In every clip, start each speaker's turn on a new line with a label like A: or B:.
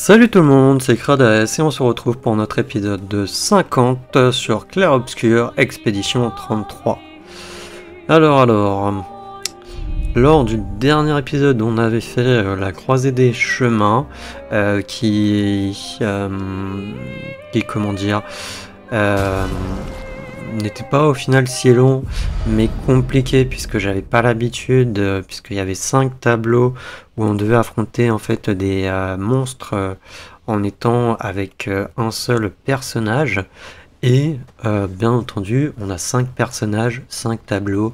A: Salut tout le monde, c'est Crades et on se retrouve pour notre épisode de 50 sur Clair Obscur Expédition 33. Lors du dernier épisode, on avait fait la croisée des chemins qui comment dire, n'était pas au final si long mais compliqué puisque j'avais pas l'habitude, puisqu'il y avait 5 tableaux où on devait affronter en fait des monstres en étant avec un seul personnage et bien entendu on a 5 personnages, 5 tableaux,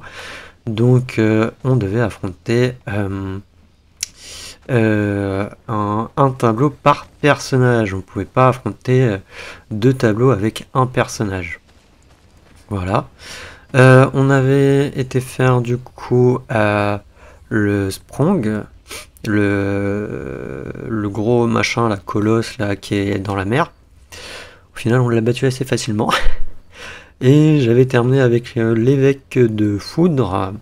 A: donc on devait affronter un tableau par personnage. On pouvait pas affronter 2 tableaux avec un personnage. Voilà. On avait été faire du coup le Sprong, le gros machin, la colosse là qui est dans la mer. Au final, on l'a battu assez facilement. Et j'avais terminé avec l'évêque de Foudre,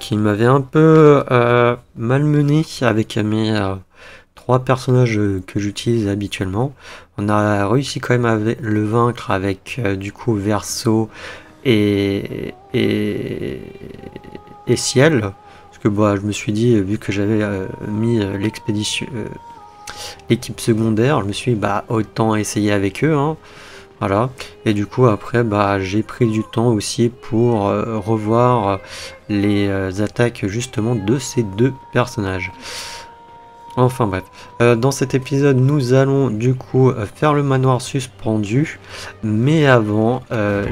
A: qui m'avait un peu malmené avec mes 3 personnages que j'utilise habituellement. On a réussi quand même à le vaincre avec du coup Verseau et Ciel. Parce que bah, je me suis dit, vu que j'avais mis l'expédition, l'équipe secondaire, je me suis dit bah autant essayer avec eux. Hein. Voilà. Et du coup après bah j'ai pris du temps aussi pour revoir les attaques justement de ces 2 personnages. Enfin bref, dans cet épisode nous allons du coup faire le manoir suspendu, mais avant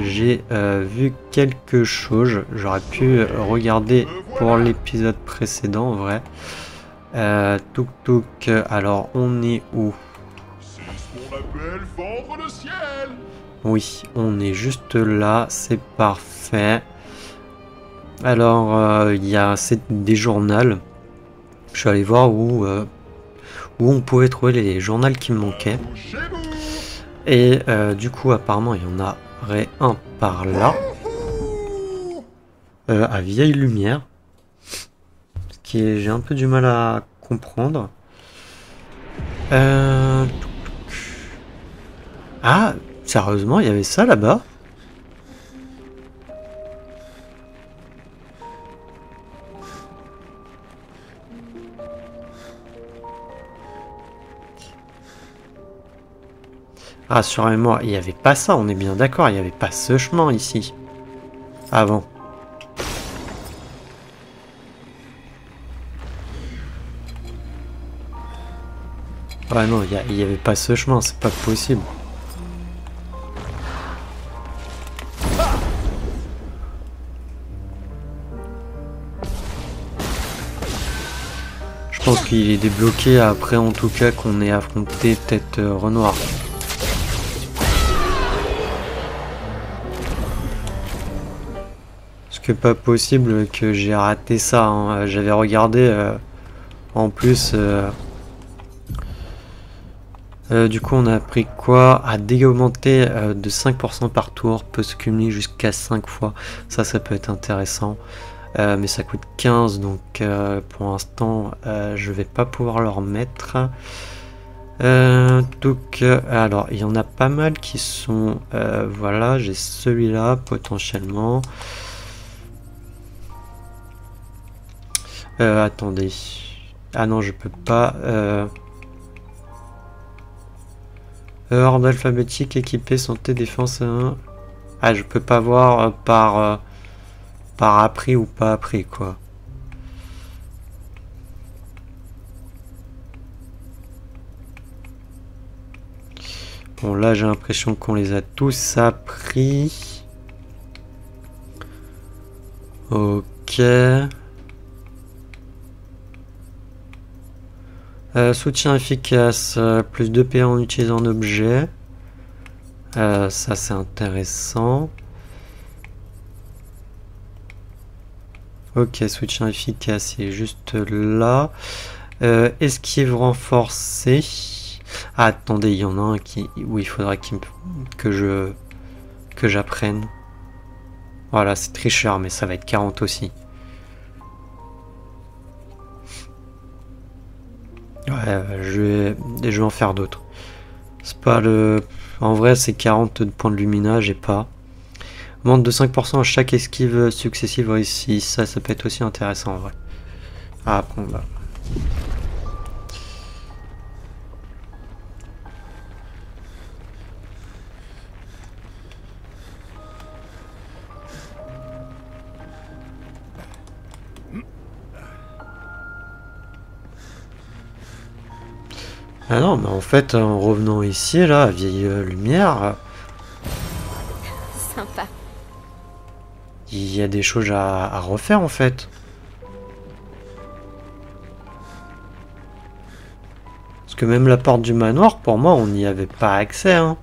A: j'ai vu quelque chose, j'aurais pu regarder pour l'épisode précédent en vrai. Touk touk, alors on est où?
B: C'est ce qu'on appelle fendre le ciel.
A: Oui, on est juste là, c'est parfait. Alors il y a des journaux. Je suis allé voir où on pouvait trouver les journaux qui me manquaient. Et du coup, apparemment, il y en aurait un par là. À Vieille Lumière. Ce qui est, j'ai un peu du mal à comprendre. Ah, sérieusement, il y avait ça là-bas? Rassurez-moi, il n'y avait pas ça, on est bien d'accord, il n'y avait pas ce chemin ici. Avant. Ouais non, il n'y avait pas ce chemin, c'est pas possible. Je pense qu'il est débloqué après en tout cas qu'on ait affronté peut-être Renoir. Pas possible que j'ai raté ça, hein. J'avais regardé en plus du coup on a appris quoi? À dégâts augmentés de 5% par tour, peut se cumuler jusqu'à 5 fois, ça peut être intéressant, mais ça coûte 15 donc pour l'instant je vais pas pouvoir le remettre. Donc alors il y en a pas mal qui sont voilà, j'ai celui-là potentiellement. Attendez. Ah non, je peux pas. Ordre alphabétique, équipé, santé, défense 1. Ah, je peux pas voir par appris ou pas appris, quoi. Bon, là, j'ai l'impression qu'on les a tous appris. Ok. Soutien efficace, plus 2 PA en utilisant un objet. Ça c'est intéressant. Ok, soutien efficace, il est juste là. Esquive renforcée. Ah, attendez, il y en a un qui... Oui, il faudra que j'apprenne. Voilà, c'est tricheur, mais ça va être 40 aussi. Ouais, je vais en faire d'autres. C'est pas le... En vrai, c'est 40 de points de lumina, j'ai pas. Augmente de 5% à chaque esquive successive réussie. Ça peut être aussi intéressant en vrai. Ah, après, on va... Ah non, mais en fait, en revenant ici, là, à Vieille Lumière,
C: Sympa.
A: il y a des choses à refaire en fait. Parce que même la porte du manoir, pour moi, on n'y avait pas accès, hein.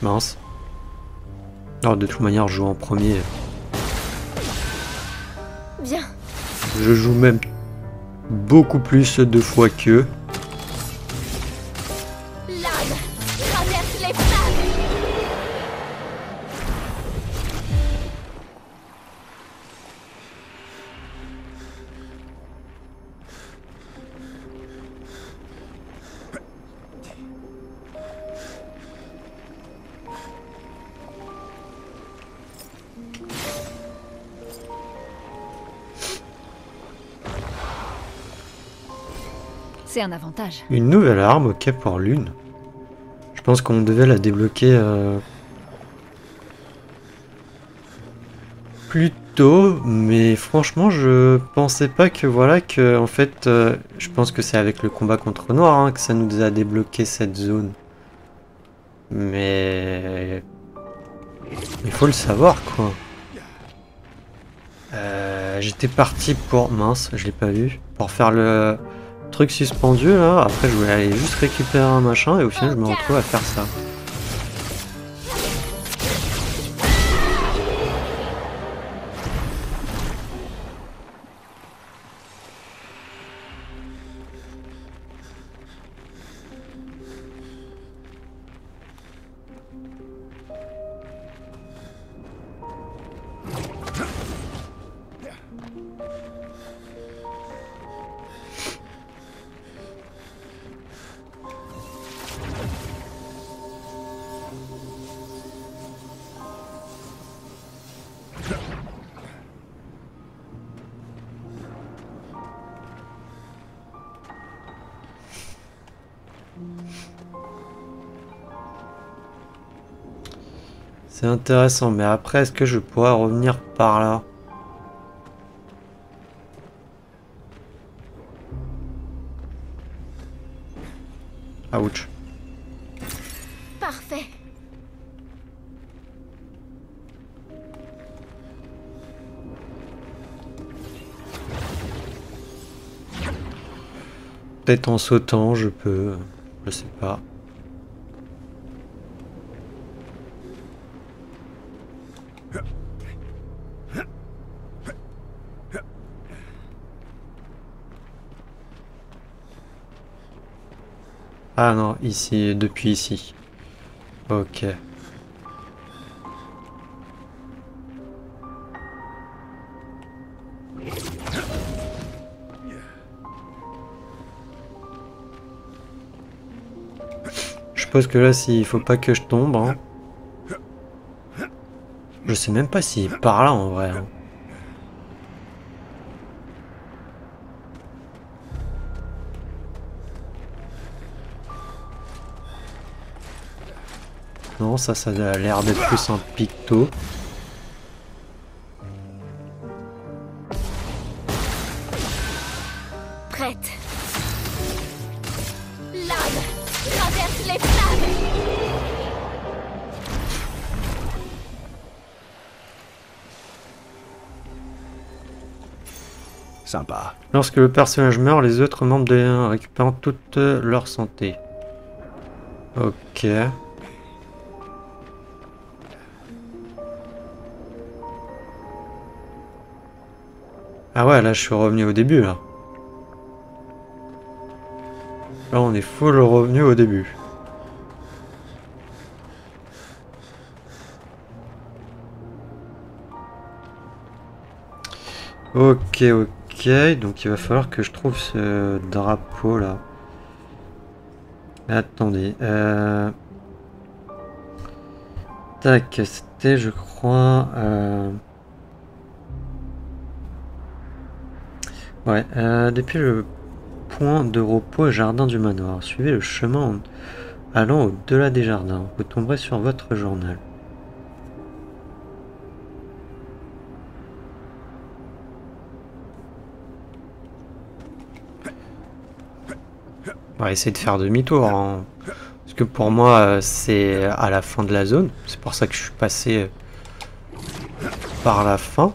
A: Mince. Alors, de toute manière, je joue en premier.
C: Bien.
A: Je joue même beaucoup plus de fois qu'eux.
C: L'âme traverse les flammes. C'est un avantage.
A: Une nouvelle arme, ok, pour l'une. Je pense qu'on devait la débloquer plus tôt, mais franchement, je pensais pas que voilà, que en fait, je pense que c'est avec le combat contre Noir hein, que ça nous a débloqué cette zone. Mais il faut le savoir quoi. J'étais parti pour... Mince, je l'ai pas vu. Pour faire le truc suspendu là. Après je voulais aller juste récupérer un machin et au final je me retrouve à faire ça. C'est intéressant, mais après, est-ce que je pourrais revenir par là? Ouch.
C: Parfait.
A: Peut-être en sautant, je peux. Je sais pas. Ah non, ici, depuis ici. Ok. Je suppose que là, s'il faut pas que je tombe, hein. Je sais même pas s'il est par là en vrai. Hein. Non, ça a l'air d'être plus un picto.
C: Prête. L'âme traverse les flammes.
D: Sympa.
A: Lorsque le personnage meurt, les autres membres de récupèrent toute leur santé. Ok. Ah ouais, là je suis revenu au début là. Là on est full revenu au début. Ok, ok. Ok, donc il va falloir que je trouve ce drapeau là. Attendez. Tac, c'était je crois... Ouais, depuis le point de repos jardin du manoir, suivez le chemin en allant au-delà des jardins. Vous tomberez sur votre journal. On va essayer de faire demi-tour, hein. Parce que pour moi, c'est à la fin de la zone. C'est pour ça que je suis passé par la fin.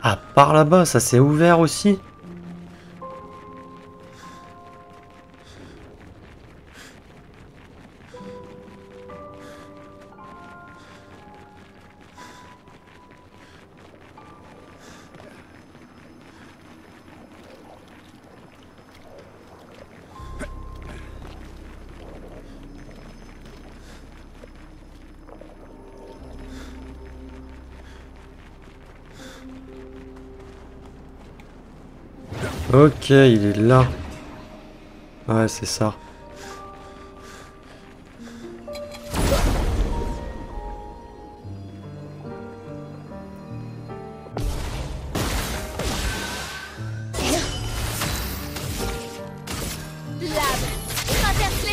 A: Ah, par là-bas, ça s'est ouvert aussi. Ok, il est là. Ouais, c'est ça.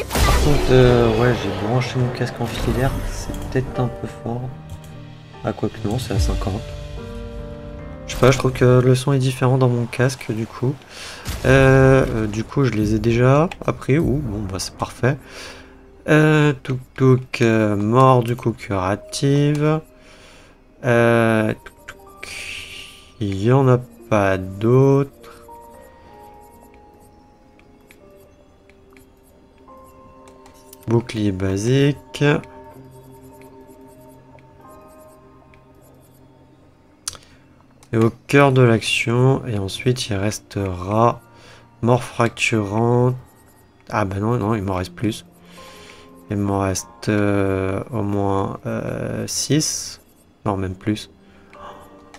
A: Par contre, ouais, j'ai branché mon casque en filaire. C'est peut-être un peu fort. Ah, quoi que non, c'est à 50. Je sais pas, je trouve que le son est différent dans mon casque, du coup. Du coup, je les ai déjà appris. Ouh, bon, bah, c'est parfait. Tuk Tuk, mort du coup curative. Tuk Tuk, il y en a pas d'autres. Bouclier basique. Et au cœur de l'action, et ensuite il restera mort fracturante. Ah bah non, non, il m'en reste plus. Il m'en reste au moins 6. Non, même plus.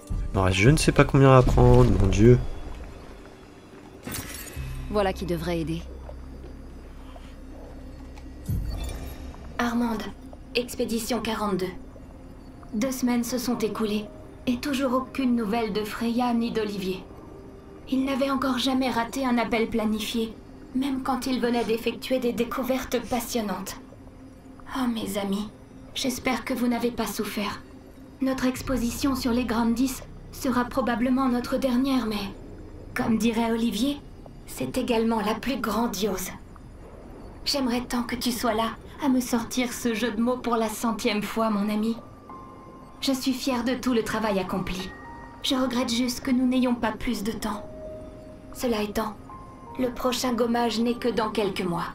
A: Il m'en reste je ne sais pas combien à prendre, mon dieu.
C: Voilà qui devrait aider.
D: Armande, expédition 42. 2 semaines se sont écoulées, et toujours aucune nouvelle de Freya ni d'Olivier. Il n'avait encore jamais raté un appel planifié, même quand il venait d'effectuer des découvertes passionnantes. Oh mes amis, j'espère que vous n'avez pas souffert. Notre exposition sur les Grandis sera probablement notre dernière, mais, comme dirait Olivier, c'est également la plus grandiose. J'aimerais tant que tu sois là, à me sortir ce jeu de mots pour la 100e fois, mon ami. Je suis fière de tout le travail accompli. Je regrette juste que nous n'ayons pas plus de temps. Cela étant, le prochain gommage n'est que dans quelques mois.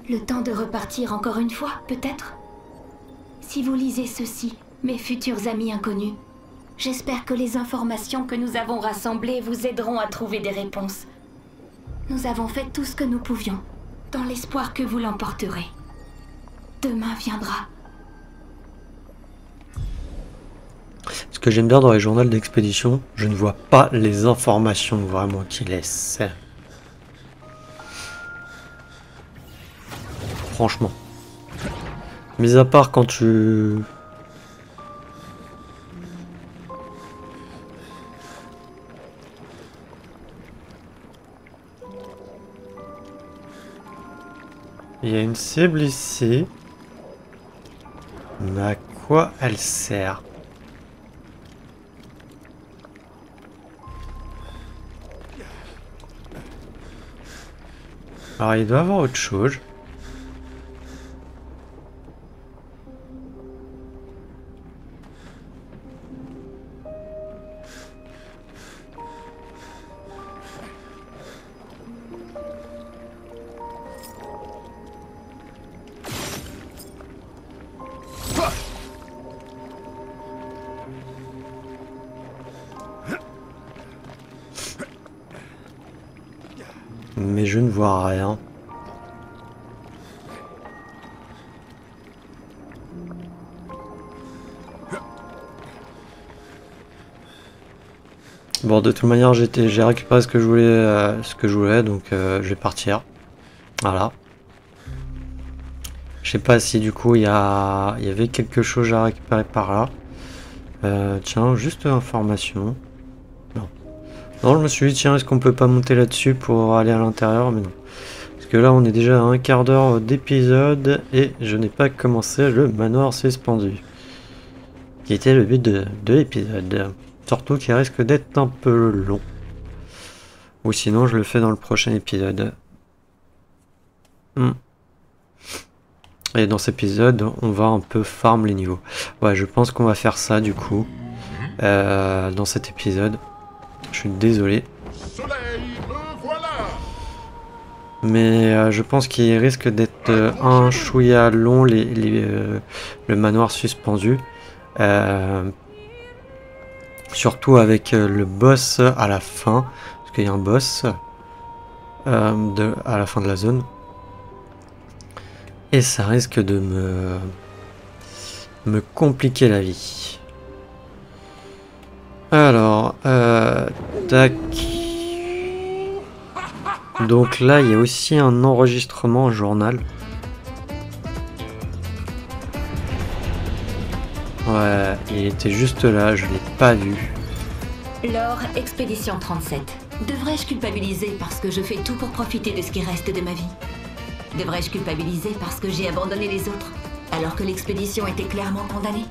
D: Le temps de repartir encore une fois, peut-être? Si vous lisez ceci, mes futurs amis inconnus, j'espère que les informations que nous avons rassemblées vous aideront à trouver des réponses. Nous avons fait tout ce que nous pouvions, dans l'espoir que vous l'emporterez. Demain viendra.
A: Ce que j'aime bien dans les journaux d'expédition, je ne vois pas les informations vraiment qu'ils laissent. Franchement. Mis à part quand tu... Il y a une cible ici. Mais à quoi elle sert? Alors il doit y avoir autre chose. Mais je ne vois rien. Bon, de toute manière, j'ai récupéré ce que je voulais, donc je vais partir. Voilà. Je sais pas si du coup il y avait quelque chose à récupérer par là. Tiens, juste information. Non. Non, je me suis dit, tiens, est-ce qu'on peut pas monter là-dessus pour aller à l'intérieur? Mais non. Parce que là, on est déjà à un quart d'heure d'épisode et je n'ai pas commencé le manoir suspendu. Qui était le but de l'épisode. Surtout qu'il risque d'être un peu long. Ou sinon, je le fais dans le prochain épisode. Et dans cet épisode, on va un peu farm les niveaux. Ouais, je pense qu'on va faire ça du coup. Dans cet épisode. Je suis désolé.
B: Soleil, me voilà.
A: Mais je pense qu'il risque d'être un chouïa long le manoir suspendu. Surtout avec le boss à la fin. Parce qu'il y a un boss à la fin de la zone. Et ça risque de me compliquer la vie. Alors, tac. Donc là, il y a aussi un enregistrement en journal. Ouais, il était juste là, je l'ai pas vu.
D: Laure, expédition 37. Devrais-je culpabiliser parce que je fais tout pour profiter de ce qui reste de ma vie? Devrais-je culpabiliser parce que j'ai abandonné les autres, alors que l'expédition était clairement condamnée?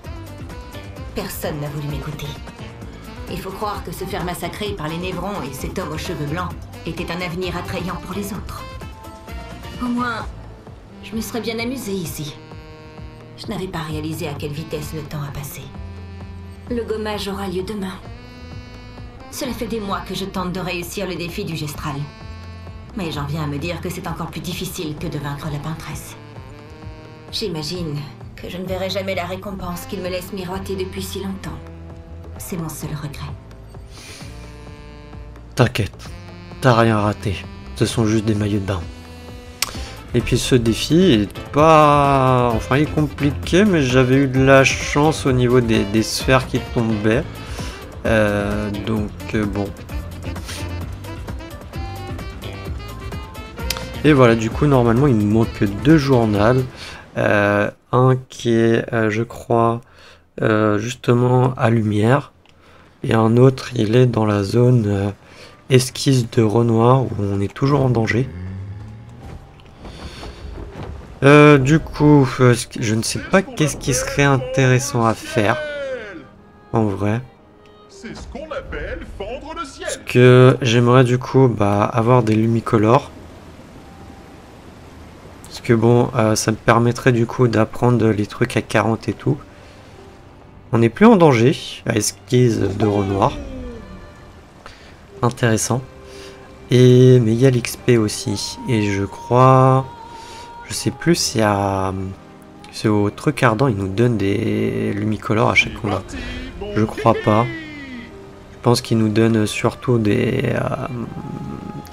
D: Personne n'a voulu m'écouter. Il faut croire que se faire massacrer par les Névrons et cet homme aux cheveux blancs était un avenir attrayant pour les autres. Au moins, je me serais bien amusée ici. Je n'avais pas réalisé à quelle vitesse le temps a passé. Le gommage aura lieu demain. Cela fait des mois que je tente de réussir le défi du Gestral. Mais j'en viens à me dire que c'est encore plus difficile que de vaincre la peintresse. J'imagine que je ne verrai jamais la récompense qu'il me laisse miroiter depuis si longtemps. C'est mon seul regret.
A: T'inquiète, t'as rien raté. Ce sont juste des maillots de bain. Et puis ce défi est pas... Enfin, il est compliqué, mais j'avais eu de la chance au niveau des sphères qui tombaient. Donc, bon. Et voilà, du coup, normalement, il nous manque 2 journaux. Un qui est, je crois, justement à lumière. Et un autre, il est dans la zone esquisse de Renoir, où on est toujours en danger. Du coup, je ne sais pas qu'est-ce qui serait intéressant à faire, en vrai.
B: C'est ce qu'on appelle fendre le ciel.
A: Parce que j'aimerais du coup avoir des lumicolores. Parce que bon, ça me permettrait du coup d'apprendre les trucs à 40 et tout. On n'est plus en danger, à esquisse de Renoir. Intéressant. Mais il y a l'XP aussi. Et je crois... Je sais plus si c'est au truc ardent, il nous donne des lumicolores à chaque combat. Je crois pas. Je pense qu'il nous donne surtout des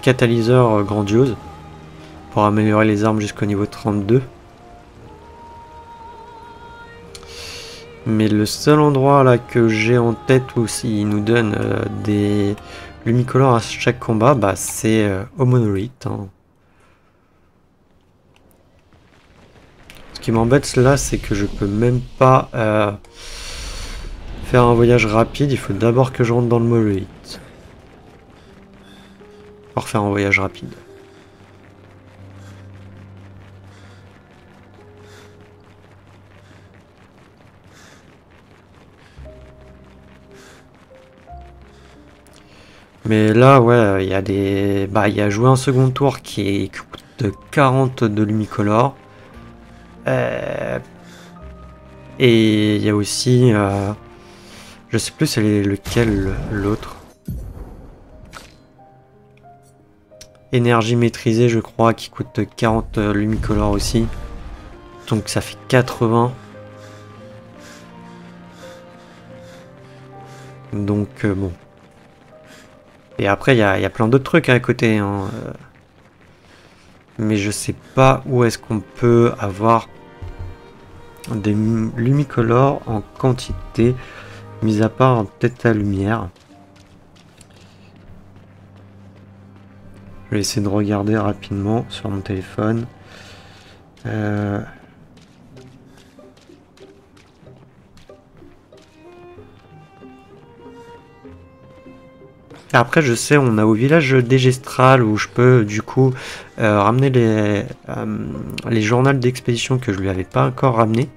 A: catalyseurs grandioses pour améliorer les armes jusqu'au niveau 32. Mais le seul endroit là que j'ai en tête où il nous donne des lumicolores à chaque combat, c'est au monolithe. Hein. Ce qui m'embête là, c'est que je peux même pas faire un voyage rapide. Il faut d'abord que je rentre dans le monolithe pour faire un voyage rapide. Mais là, ouais, il y a des... Bah, il y a joué un second tour qui coûte 40 de Lumicolor. Et il y a aussi... je sais plus c'est lequel l'autre. Énergie maîtrisée, je crois, qui coûte 40 Lumicolor aussi. Donc ça fait 80. Donc bon. Et après, il y a plein d'autres trucs à côté. Hein. Mais je sais pas où est-ce qu'on peut avoir des Lumicolor en quantité. Mis à part peut-être la lumière. Je vais essayer de regarder rapidement sur mon téléphone. Après, je sais, on a au village d'Egestral où je peux du coup ramener les journaux d'expédition que je lui avais pas encore ramené.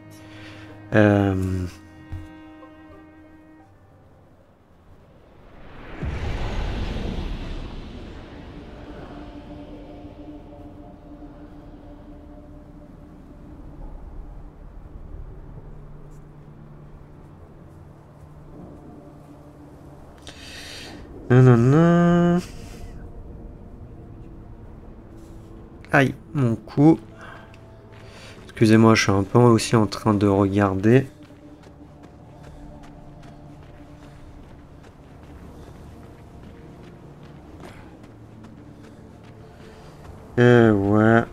A: Non. Aïe, mon cou. Excusez-moi, je suis un peu aussi en train de regarder. Ouais.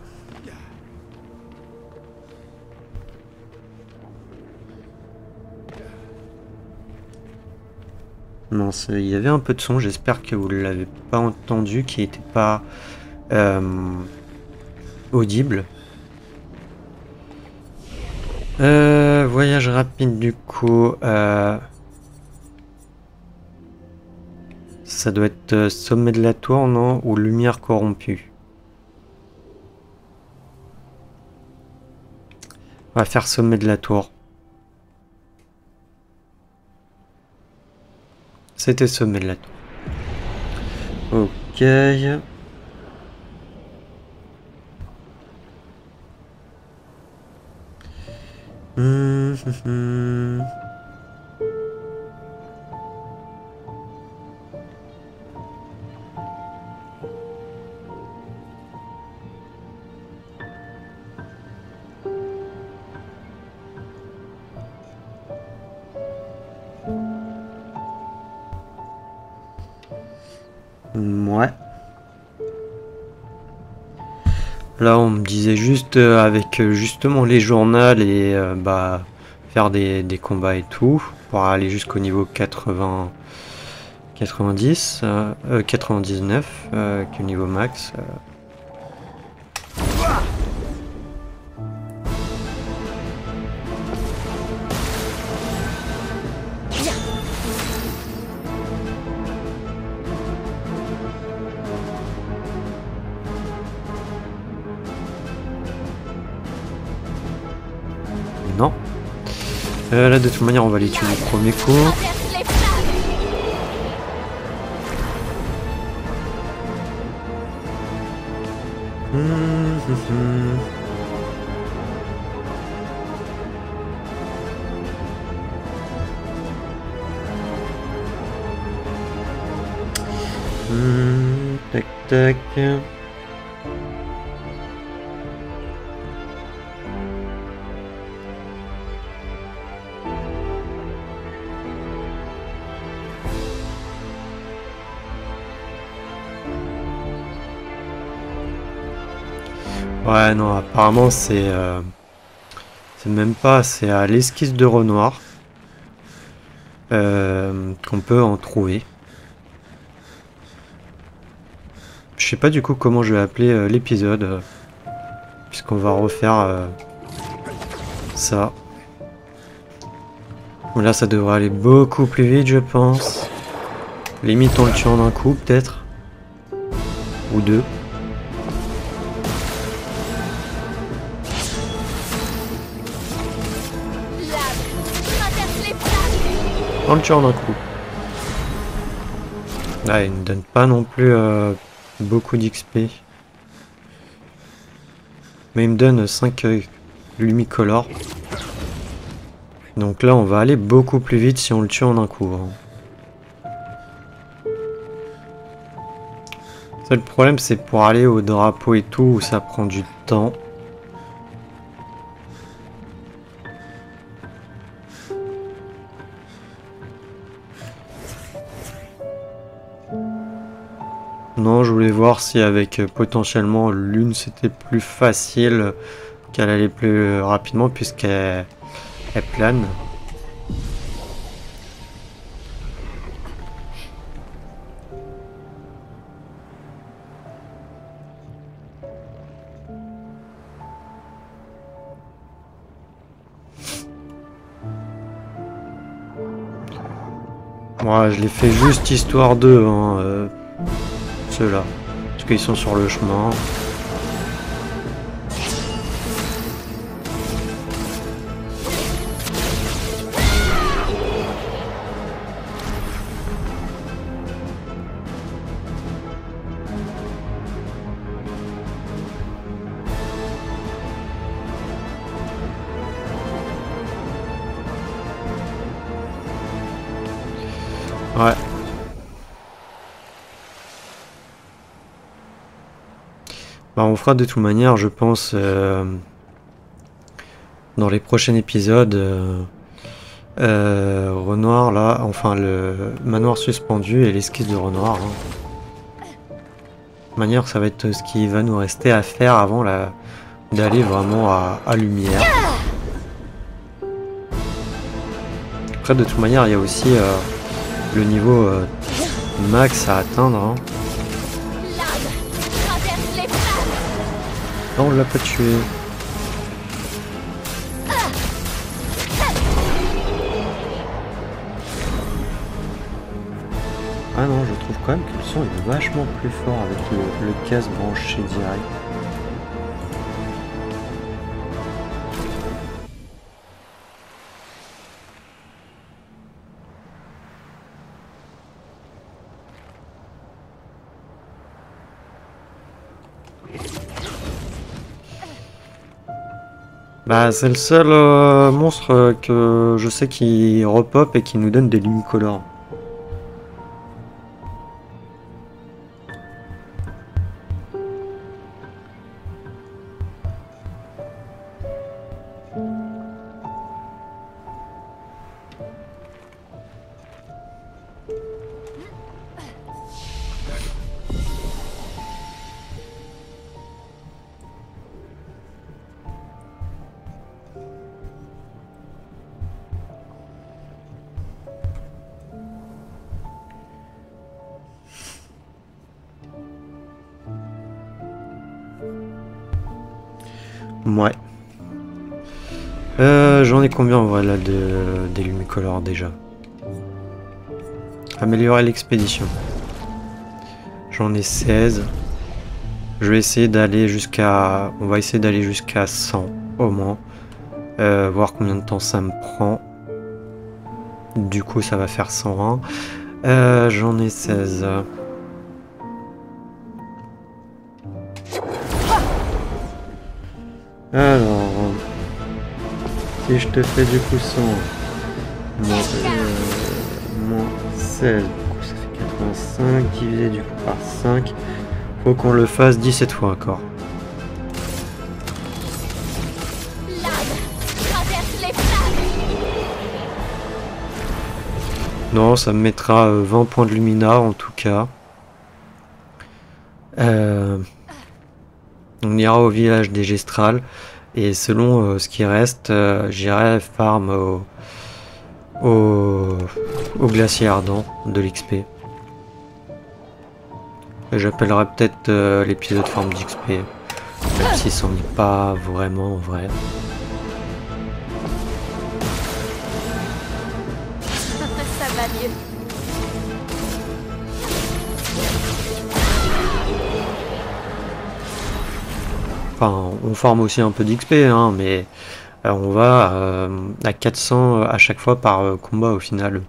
A: Non, il y avait un peu de son, j'espère que vous ne l'avez pas entendu, qui n'était pas audible. Voyage rapide du coup. Ça doit être sommet de la tour, non? Ou lumière corrompue. On va faire sommet de la tour. C'était sommet de la tour. Ok. Ouais. Là, on me disait juste avec justement les journaux et bah faire des combats et tout pour aller jusqu'au niveau 80, 90, 99, qui est le niveau max. Non. Là, de toute manière, on va les tuer du premier coup.
C: Traverse les flammes.
A: Tac, tac. Ouais, non, apparemment c'est même pas, c'est à l'esquisse de Renoir qu'on peut en trouver. Je sais pas du coup comment je vais appeler l'épisode, puisqu'on va refaire ça. Là, ça devrait aller beaucoup plus vite, je pense. Limite, on le tue en un coup, peut-être. Ou deux.
C: Traverse les flammes.
A: On le tue en un coup. Là, il ne donne pas non plus beaucoup d'XP. Mais il me donne 5 Lumicolor. Donc là, on va aller beaucoup plus vite si on le tue en un coup. Hein. Ça, le problème, c'est pour aller au drapeau et tout, où ça prend du temps. Non, je voulais voir si avec potentiellement l'une c'était plus facile, qu'elle allait plus rapidement puisqu'elle plane. Moi, je l'ai fait juste histoire d'eux, hein, ceux-là, parce qu'ils sont sur le chemin. Ouais. Bah, on fera de toute manière, je pense, dans les prochains épisodes, Renoir là, enfin le manoir suspendu et l'esquisse de Renoir. Hein. De manière, ça va être ce qui va nous rester à faire avant d'aller vraiment à Lumière. Après, de toute manière, il y a aussi le niveau max à atteindre. Hein. Non, on l'a pas tué. Ah non, je trouve quand même que le son est vachement plus fort avec le casque branché direct. Bah, c'est le seul monstre que je sais qui repop et qui nous donne des Lumicolor. Ouais. J'en ai combien en vrai là des Lumicolor déjà? Améliorer l'expédition. J'en ai 16. Je vais essayer d'aller jusqu'à... On va essayer d'aller jusqu'à 100 au moins. Voir combien de temps ça me prend. Du coup ça va faire 101. J'en ai 16. Alors, si je te fais du coup 100 moins 16, du coup ça fait 85, divisé du coup par 5, faut qu'on le fasse 17 fois encore. Non, ça me mettra 20 points de Lumina en tout cas. On ira au village des Gestrales et selon ce qui reste, j'irai farm au glacier ardent de l'XP. J'appellerai peut-être l'épisode farm d'XP, même si c'en est pas vraiment vrai.
C: Ça va mieux.
A: Enfin, on farm aussi un peu d'XP, hein, mais on va à 400 à chaque fois par combat au final.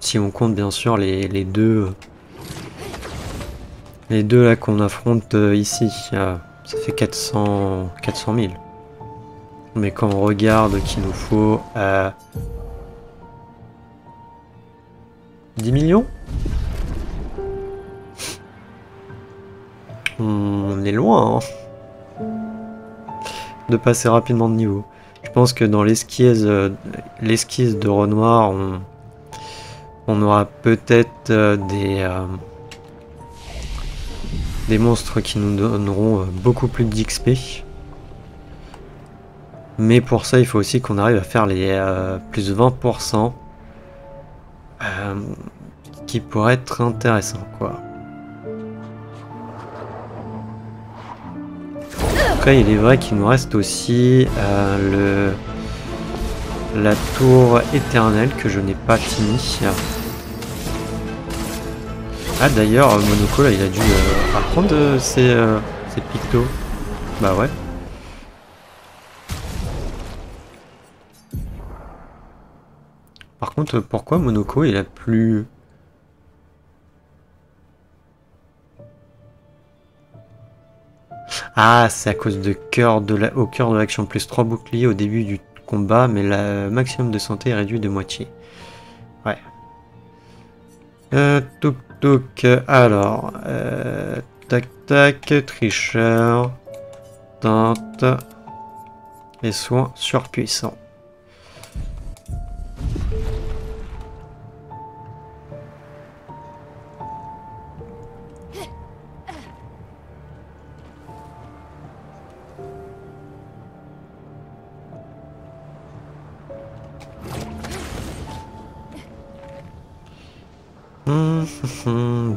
A: Si on compte bien sûr les deux Les deux là qu'on affronte ici, ça fait 400 000. Mais quand on regarde qu'il nous faut 10 millions, on est loin hein, de passer rapidement de niveau. Je pense que dans l'esquisse de Renoir, on aura peut-être des monstres qui nous donneront beaucoup plus d'XP. Mais pour ça, il faut aussi qu'on arrive à faire les plus 20%. Qui pourrait être intéressant, quoi. Après, il est vrai qu'il nous reste aussi la tour éternelle que je n'ai pas fini. Ah d'ailleurs, Monoko là, il a dû apprendre ses pictos. Bah ouais. Par contre, pourquoi Monoko il a plus... Ah, c'est à cause de au cœur de l'action plus 3 boucliers au début du combat, mais le maximum de santé est réduit de moitié. Ouais. Toc toc. Alors, tac tac, tricheur, teinte et soins surpuissants.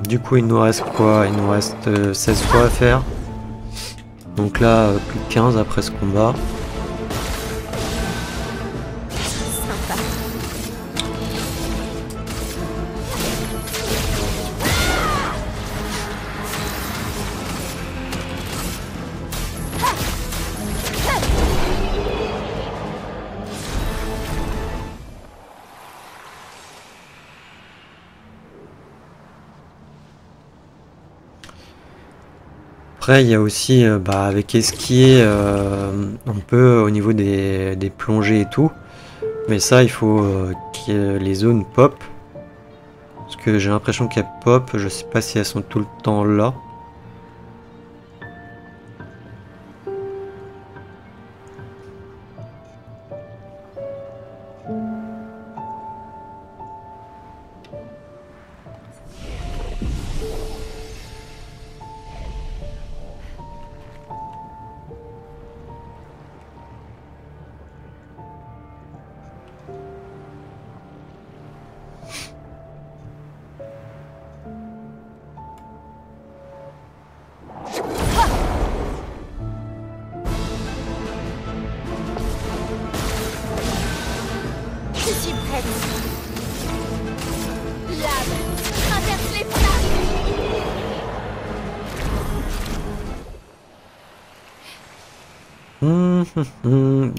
A: Du coup il nous reste quoi? Il nous reste 16 fois à faire. Donc là plus de 15 après ce combat. Après, il y a aussi, avec esquier, on peut au niveau des plongées et tout. Mais ça, il faut que les zones pop. Parce que j'ai l'impression qu'elles pop, je sais pas si elles sont tout le temps là.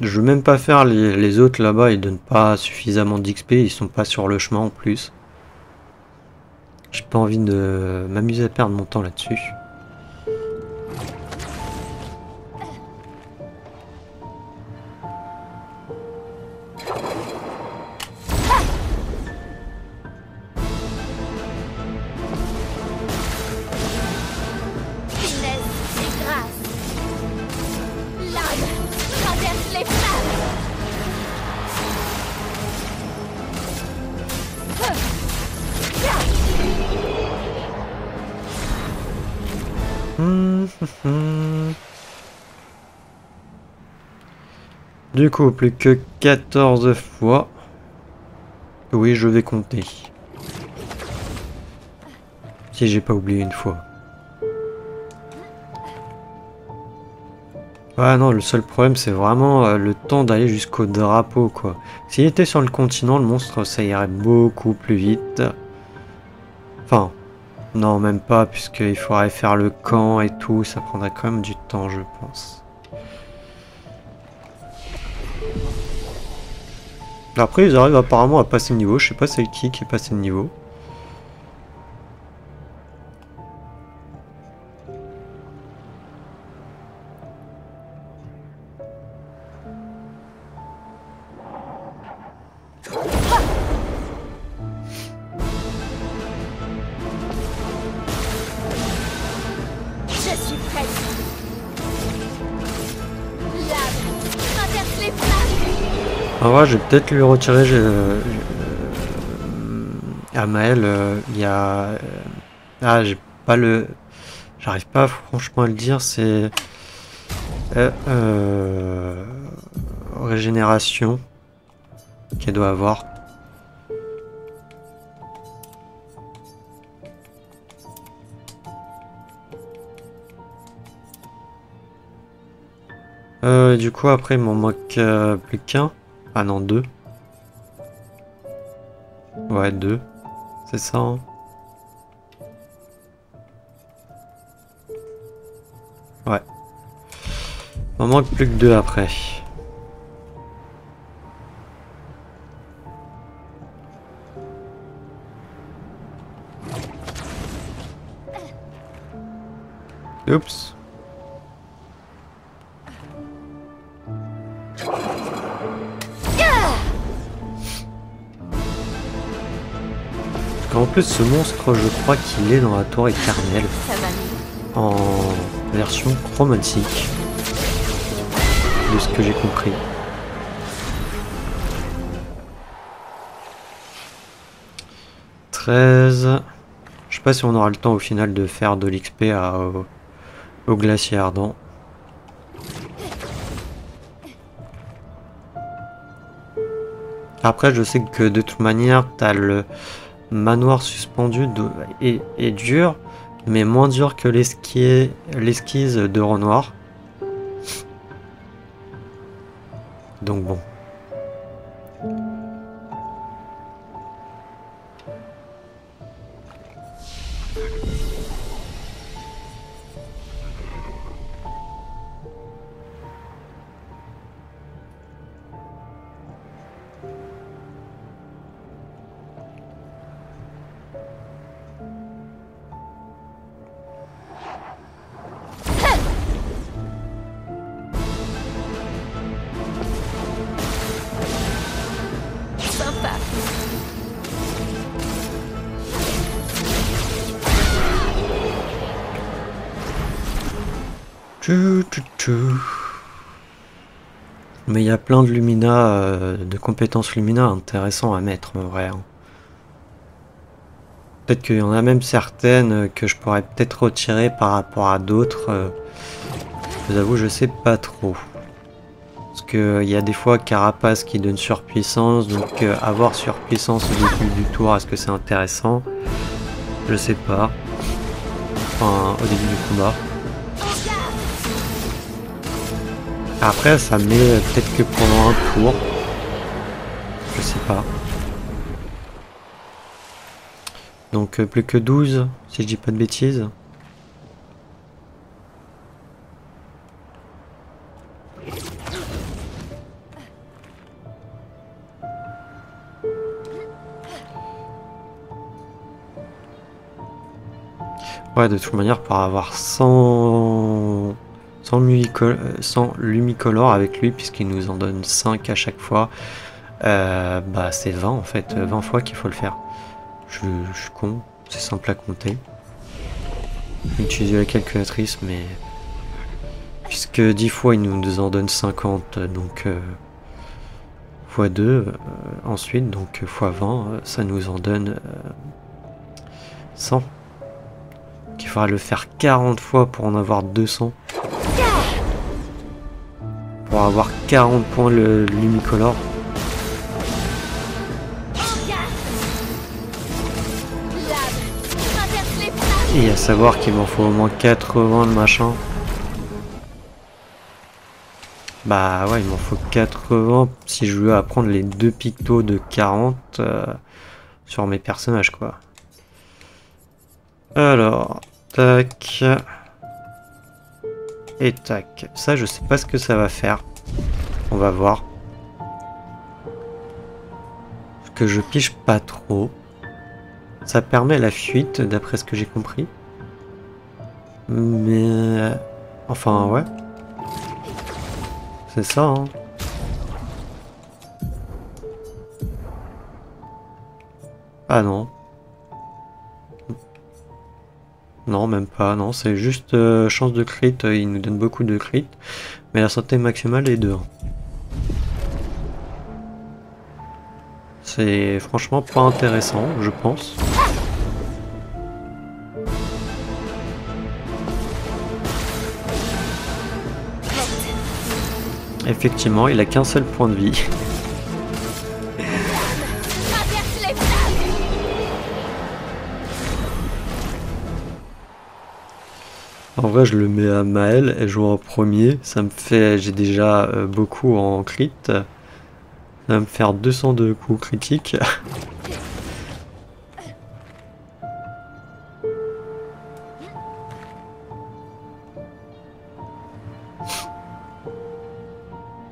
A: Je veux même pas faire les autres là-bas, ils donnent pas suffisamment d'XP, ils sont pas sur le chemin en plus. J'ai pas envie de m'amuser à perdre mon temps là-dessus. Du coup, plus que 14 fois. Oui, je vais compter. Si j'ai pas oublié une fois. Ah non, le seul problème, c'est vraiment le temps d'aller jusqu'au drapeau, quoi. S'il était sur le continent, le monstre, ça irait beaucoup plus vite. Enfin, non, même pas, puisqu'il faudrait faire le camp et tout. Ça prendrait quand même du temps, je pense. Après, ils arrivent apparemment à passer le niveau. Je sais pas c'est qui est passé le niveau. En vrai, je vais peut-être lui retirer. À Maël, il y a. Ah, j'ai pas le. J'arrive pas franchement à le dire, c'est. Régénération qu'elle doit avoir. Du coup, après, il m'en manque plus qu'un. Ah non, deux. Ouais, deux. C'est ça, hein. Ouais. Il m'en manque plus que deux après. Oups. En plus, ce monstre, je crois qu'il est dans la tour éternelle.
C: Ça va mieux.
A: En version chromatique. De ce que j'ai compris. « 13. Je sais pas si on aura le temps au final de faire de l'XP au glacier ardent. Après, je sais que de toute manière, t'as le manoir suspendu et dur, mais moins dur que l'esquisse de Renoir. Donc bon.
C: Sympa. Mais il y a plein de Lumina, de compétences Lumina intéressants à mettre en vrai, hein. Peut-être qu'il y en a même certaines que je pourrais peut-être retirer par rapport à d'autres. Je vous avoue, je sais pas trop. Parce qu'il y a des fois Carapace qui donne surpuissance, donc avoir surpuissance au début du tour, est-ce que c'est intéressant? Je sais pas. Enfin, au début du combat. Après, ça met peut-être que pendant un tour. Je sais pas. Donc plus que 12, si je dis pas de bêtises. Ouais, de toute manière, pour avoir 100 Lumicolor avec lui, puisqu'il nous en donne 5 à chaque fois, bah c'est 20 en fait, 20 fois qu'il faut le faire. Je suis con, c'est simple à compter. Utiliser la calculatrice, mais puisque 10 fois il nous en donne 50, donc x 2 ensuite, donc x 20, ça nous en donne 100. Il faudra le faire 40 fois pour en avoir 200. Pour avoir 40 points le Lumicolor. Et à savoir qu'il m'en faut au moins 80 de machin. Bah ouais, il m'en faut 80 si je veux apprendre les deux pictos de 40 sur mes personnages, quoi. Alors, tac. Et tac. Ça, je sais pas ce que ça va faire. On va voir. Parce que je pige pas trop. Ça permet la fuite, d'après ce que j'ai compris. Mais... enfin, ouais. C'est ça, hein. Ah non. Non, même pas, non. C'est juste chance de crit. Il nous donne beaucoup de crit. Mais la santé maximale est 2.
A: c'est franchement pas intéressant, je pense. Effectivement, il a qu'un seul point de vie. En vrai, je le mets à Maël et je joue en premier. Ça me fait, j'ai déjà beaucoup en crit. Ça va me faire 202 coups critiques.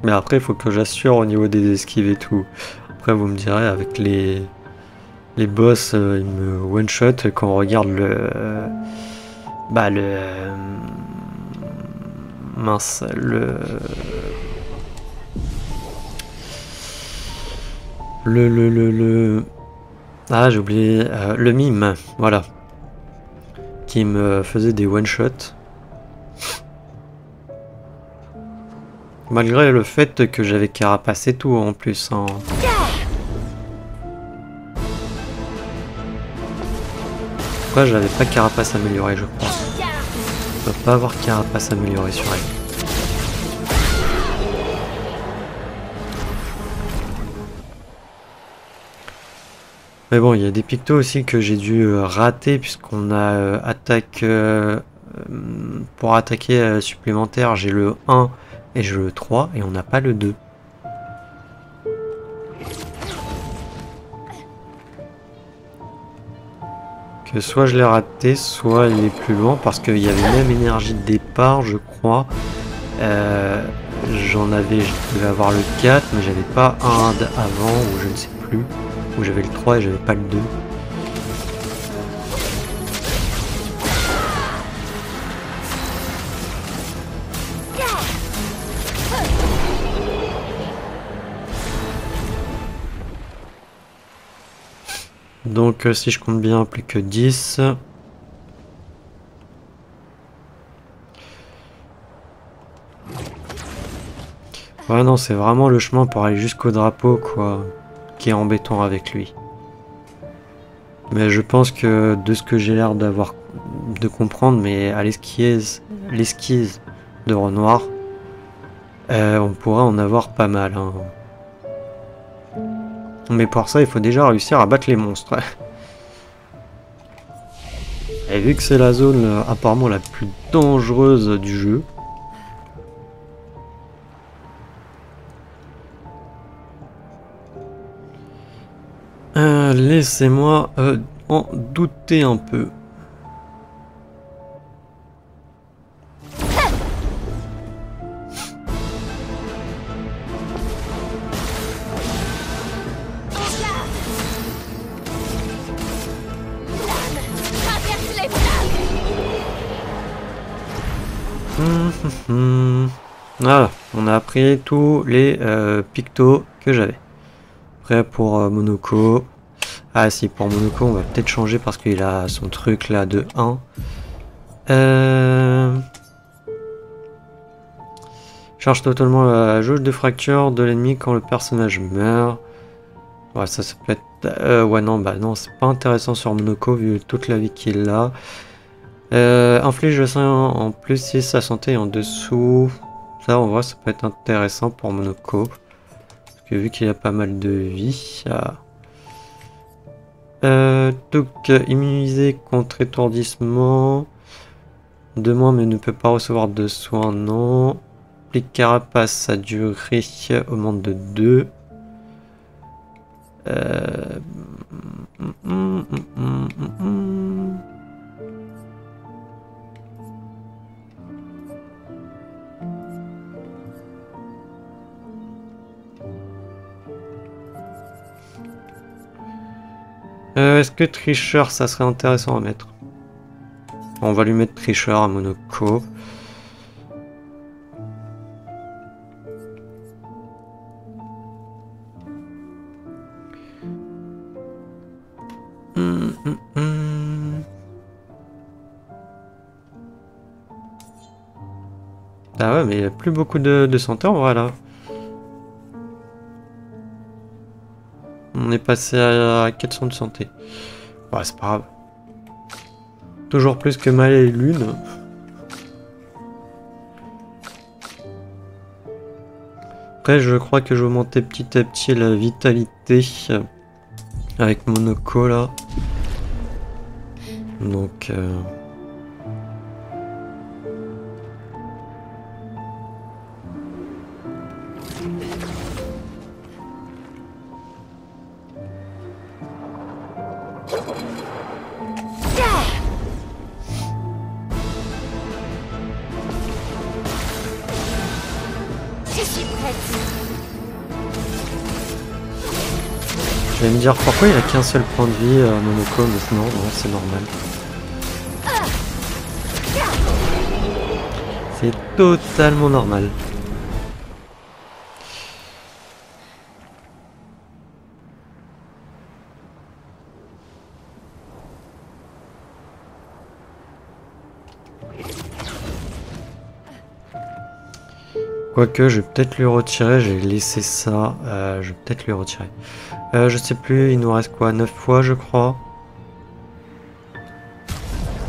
A: Mais après, il faut que j'assure au niveau des esquives et tout. Après, vous me direz, avec les boss, ils me one-shot quand on regarde mince, ah, j'ai oublié, le mime, voilà. Qui me faisait des one-shots. Malgré le fait que j'avais carapacé tout en plus. Hein. Pourquoi j'avais pas carapace améliorée, je crois. Je dois pas avoir carapace améliorée sur elle. Mais bon, il y a des pictos aussi que j'ai dû rater puisqu'on a attaque pour attaquer supplémentaire, j'ai le 1 et j'ai le 3 et on n'a pas le 2. Que soit je l'ai raté, soit il est plus loin parce qu'il y avait même énergie de départ, je crois. Je devais avoir le 4, mais j'avais pas un avant ou je ne sais plus. Où j'avais le 3 et j'avais pas le 2. Donc si je compte bien, plus que 10. Ouais non, c'est vraiment le chemin pour aller jusqu'au drapeau quoi, qui est embêtant avec lui. Mais je pense que de ce que j'ai l'air de comprendre, mais à l'esquisse de Renoir, on pourrait en avoir pas mal. Hein. Mais pour ça, il faut déjà réussir à battre les monstres. Et vu que c'est la zone apparemment la plus dangereuse du jeu, laissez-moi en douter un peu. Voilà, on a appris tous les pictos que j'avais. Après pour Monoko. Ah si, pour Monoko on va peut-être changer parce qu'il a son truc là de 1. Charge totalement la jauge de fracture de l'ennemi quand le personnage meurt. Ouais, ça peut être... ouais non, bah non, c'est pas intéressant sur Monoko vu toute la vie qu'il a. Inflige le 5 en plus si sa santé est en dessous. Ça on voit, ça peut être intéressant pour Monoko. Parce que vu qu'il a pas mal de vie... donc immunisé contre étourdissement. 2 moins mais ne peut pas recevoir de soins, non. Plique carapace à durée augmente de 2. Est-ce que tricheur ça serait intéressant à mettre? On va lui mettre tricheur à Monoko. Ah ouais mais il n'y a plus beaucoup de santé en vrai là. On est passé à 400 de santé. Ouais, c'est pas grave. Toujours plus que mal et lune. Après, je crois que je vais augmenter petit à petit la vitalité avec Monoko là. Donc... Je vais me dire pourquoi il a qu'un seul point de vie Monoko, mais sinon non, c'est normal. C'est totalement normal. Quoique, je vais peut-être lui retirer, j'ai laissé ça, je vais peut-être lui retirer. Je sais plus, il nous reste quoi, 9 fois je crois.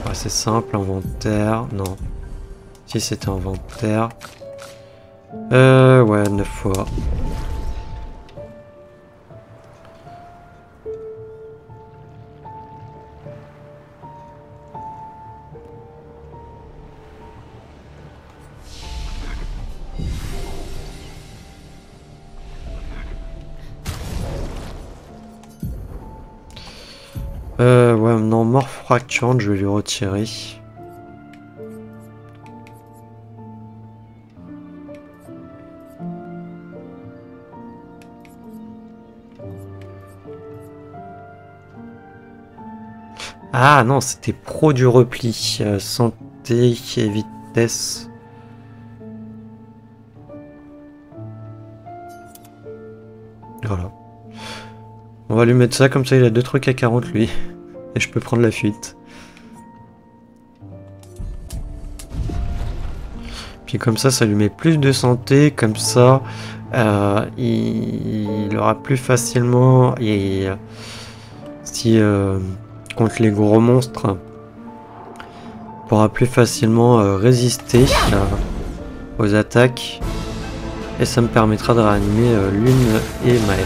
A: Ouais, c'est simple, inventaire, non. Si c'était inventaire. Ouais, 9 fois. Ouais, non, mort fracturante, je vais lui retirer. Ah non, c'était pro du repli. Santé et vitesse. Voilà. On va lui mettre ça, comme ça il a 2 trucs à 40 lui. Et je peux prendre la fuite. Puis comme ça lui met plus de santé. Comme ça, il aura plus facilement... Et si contre les gros monstres, il pourra plus facilement résister aux attaques. Et ça me permettra de réanimer Lune et Maël.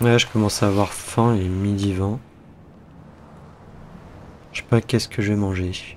A: Ouais, je commence à avoir faim, il est midi 20. Je sais pas qu'est-ce que je vais manger.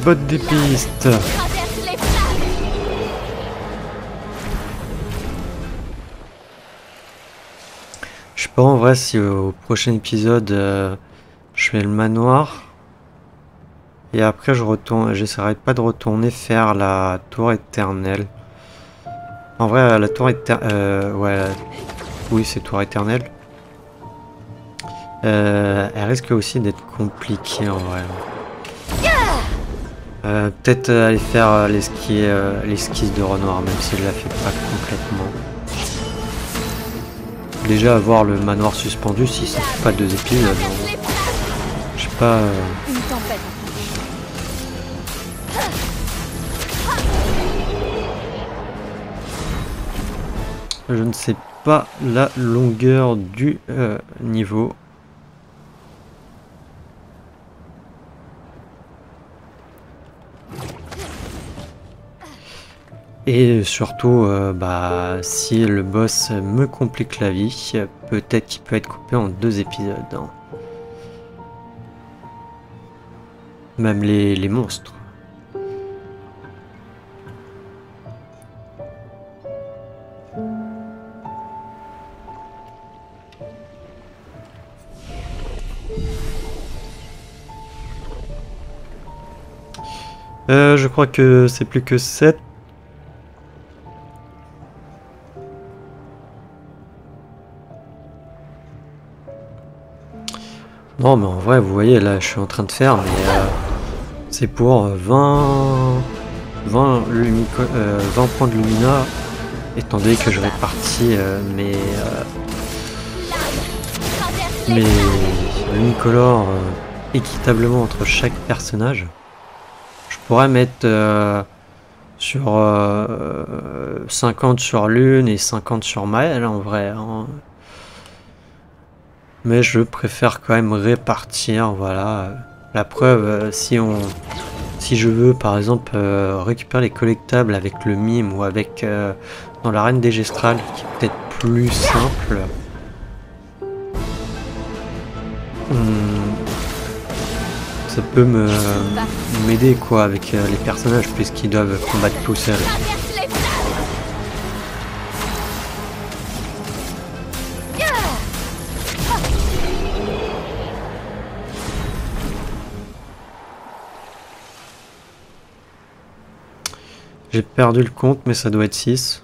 A: Botte des pistes. Je sais pas en vrai si au prochain épisode je fais le manoir et après je retourne, j'essaierai pas de retourner faire la tour éternelle. En vrai la tour éternelle, ouais, oui c'est tour éternelle. Elle risque aussi d'être compliquée en vrai. Peut-être aller faire l'esquisse de Renoir, même si je la fais pas complètement. Déjà avoir le manoir suspendu, si ça fait pas 2 épisodes. Je sais pas. Je ne sais pas la longueur du niveau. Et surtout, bah, si le boss me complique la vie, peut-être qu'il peut être coupé en 2 épisodes. Hein. Même les monstres. Je crois que c'est plus que 7. Non, mais en vrai, vous voyez, là, je suis en train de faire, mais c'est pour 20 points de Lumina, étant donné que je répartis mes Lumicolor équitablement entre chaque personnage. Je pourrais mettre sur 50 sur Lune et 50 sur Maël, en vrai. Hein. Mais je préfère quand même répartir, voilà. La preuve, si je veux par exemple récupérer les collectables avec le mime ou avec dans l'arène des Gestrales, qui est peut-être plus simple. Ça peut m'aider quoi avec les personnages puisqu'ils doivent combattre tout seuls. J'ai perdu le compte, mais ça doit être 6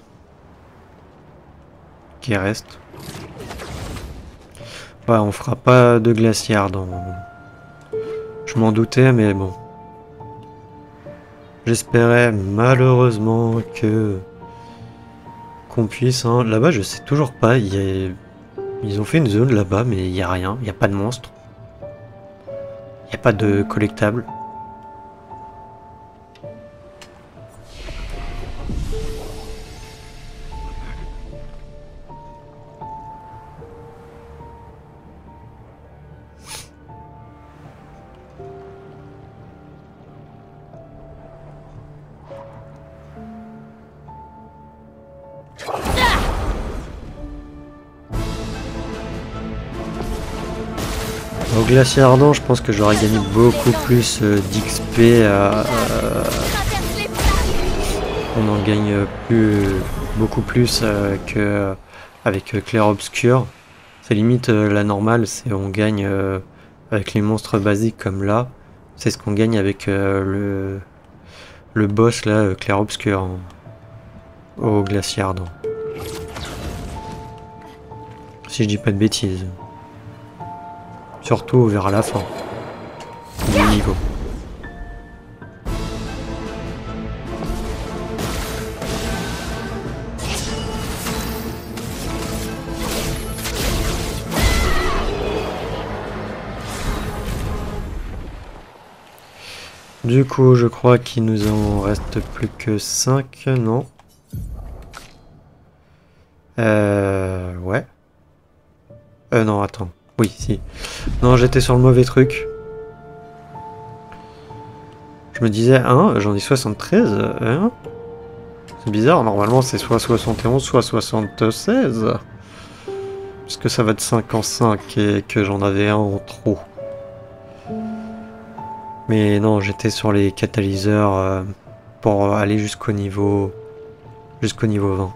A: qui reste. Ouais, on fera pas de glaciard dans... Je m'en doutais, mais bon. J'espérais malheureusement que qu'on puisse. Hein. Là-bas, je sais toujours pas. Ils ont fait une zone là-bas, mais il n'y a rien. Il n'y a pas de monstre. Il n'y a pas de collectable. Au glacier ardent, je pense que j'aurais gagné beaucoup plus d'XP. On en gagne beaucoup plus qu'avec Clair Obscur. C'est limite la normale, c'est on gagne avec les monstres basiques comme là. C'est ce qu'on gagne avec le boss là, Clair Obscur, hein, au glacier ardent. Si je dis pas de bêtises. Surtout vers la fin du niveau. Du coup, je crois qu'il nous en reste plus que 5, non? Ouais. Non, attends. Oui, si. Non, j'étais sur le mauvais truc. Je me disais, hein, j'en ai 73. Hein, c'est bizarre, normalement c'est soit 71, soit 76. Parce que ça va de 5 en 5 et que j'en avais un en trop. Mais non, j'étais sur les catalyseurs pour aller jusqu'au niveau 20.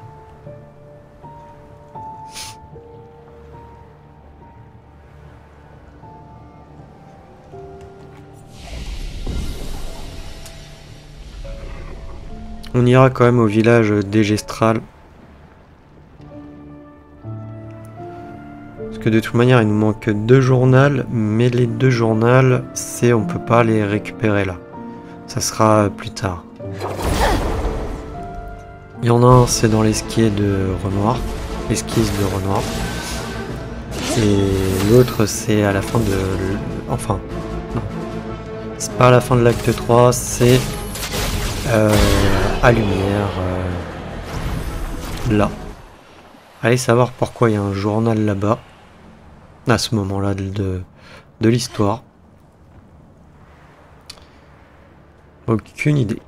A: On ira quand même au village des Gestrales. Parce que de toute manière il nous manque 2 journaux, mais les 2 journaux, c'est on peut pas les récupérer là. Ça sera plus tard. Il y en a un, c'est dans l'esquier de Renoir, l'esquisse de Renoir. Et l'autre, c'est à la fin de... Enfin, non. C'est pas à la fin de l'acte 3, c'est à Lumière, là. Allez savoir pourquoi il y a un journal là-bas, à ce moment-là de l'histoire. Aucune idée.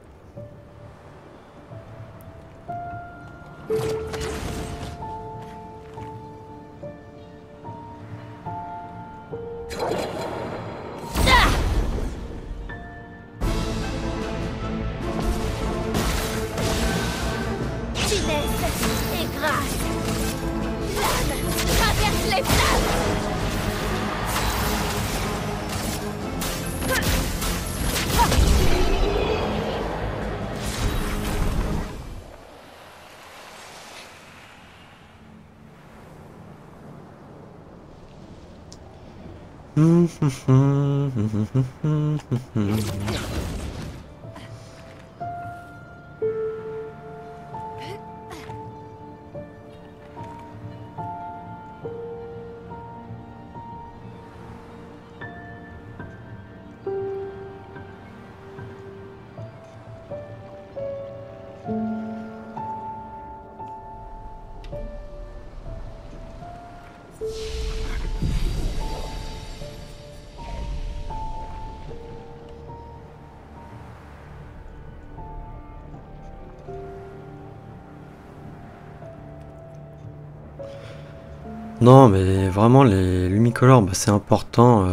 A: Non, mais vraiment, les Lumicolores, bah, c'est important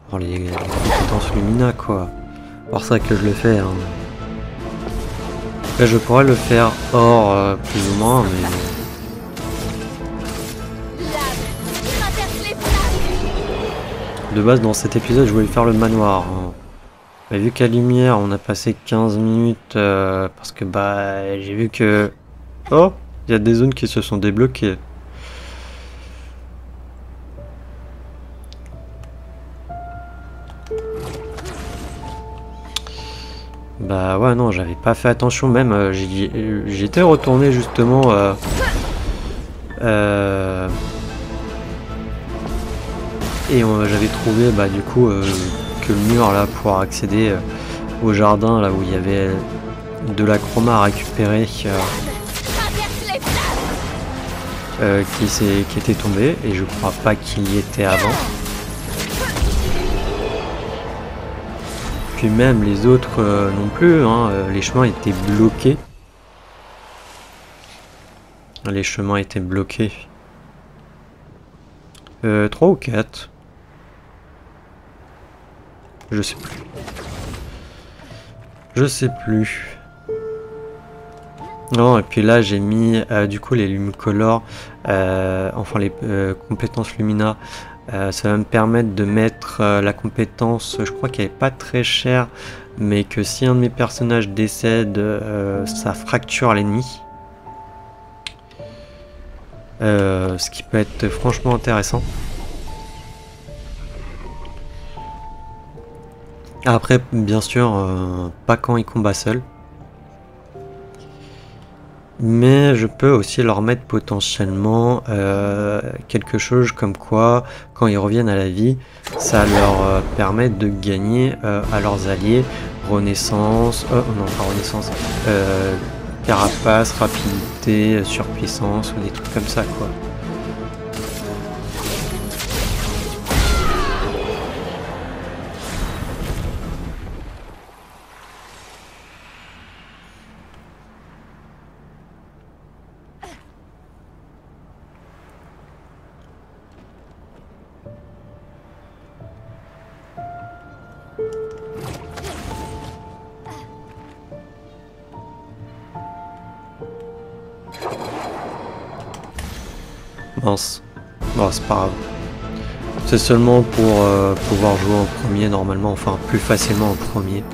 A: pour les compétences Lumina, quoi. C'est pour ça que je le fais. Hein. Là, je pourrais le faire hors, plus ou moins, mais... De base, dans cet épisode, je voulais faire le manoir. Hein. Mais vu qu'à Lumière, on a passé 15 minutes, parce que, bah, j'ai vu que... Oh, il y a des zones qui se sont débloquées. Bah ouais, non, j'avais pas fait attention, même j'étais retourné justement et j'avais trouvé bah du coup que le mur là pour accéder au jardin là où il y avait de la chroma à récupérer qui était tombé, et je crois pas qu'il y était avant. Puis même les autres non plus, hein, les chemins étaient bloqués. Les chemins étaient bloqués. 3 ou 4. Je sais plus. Je sais plus. Non, et puis là j'ai mis du coup les Lumicolores, enfin les compétences Lumina. Ça va me permettre de mettre la compétence, je crois qu'elle est pas très chère, mais que si un de mes personnages décède, ça fracture l'ennemi. Ce qui peut être franchement intéressant. Après, bien sûr, pas quand il combat seul. Mais je peux aussi leur mettre potentiellement quelque chose comme quoi, quand ils reviennent à la vie, ça leur permet de gagner à leurs alliés renaissance, non pas renaissance, carapace, rapidité, surpuissance ou des trucs comme ça quoi. Mince. Bon, c'est pas grave. C'est seulement pour pouvoir jouer en premier normalement, enfin plus facilement en premier.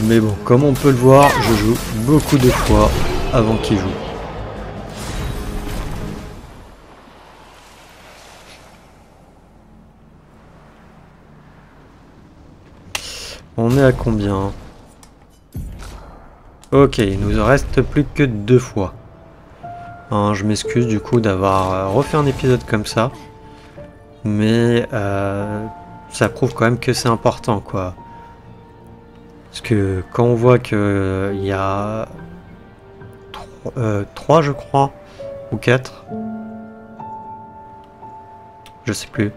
A: Mais bon, comme on peut le voir, je joue beaucoup de fois avant qu'il joue. On est à combien? Ok, il nous en reste plus que 2 fois. Hein, je m'excuse du coup d'avoir refait un épisode comme ça. Mais ça prouve quand même que c'est important, quoi. Parce que quand on voit que il y a 3 je crois, ou 4, je sais plus.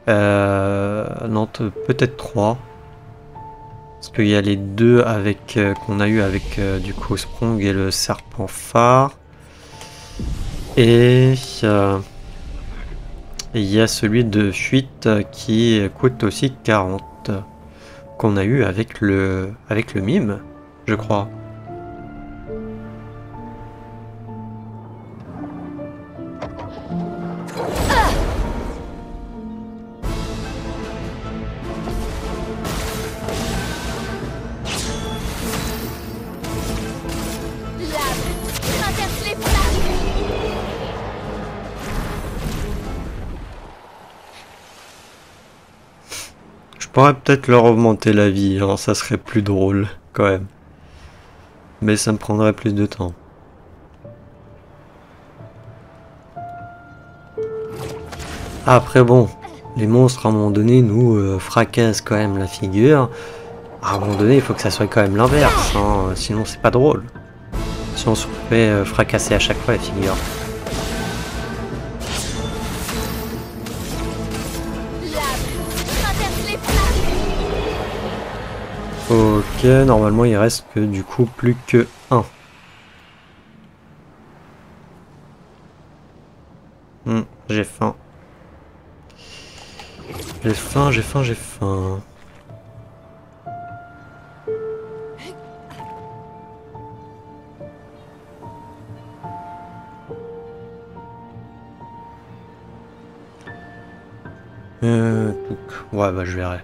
A: Non, peut-être 3. Parce qu'il y a les 2 avec qu'on a eu avec du coup Sprong et le serpent phare. Et il y a celui de fuite qui coûte aussi 40. Qu'on a eu avec le mime, je crois. Je pourrais peut-être leur augmenter la vie, hein, ça serait plus drôle quand même. Mais ça me prendrait plus de temps. Après bon, les monstres à un moment donné nous fracassent quand même la figure. À un moment donné il faut que ça soit quand même l'inverse, hein, sinon c'est pas drôle. Si on se fait fracasser à chaque fois la figure. Ok, normalement il reste que du coup plus que 1. J'ai faim. J'ai faim, j'ai faim, j'ai faim. Ouais, bah je verrai.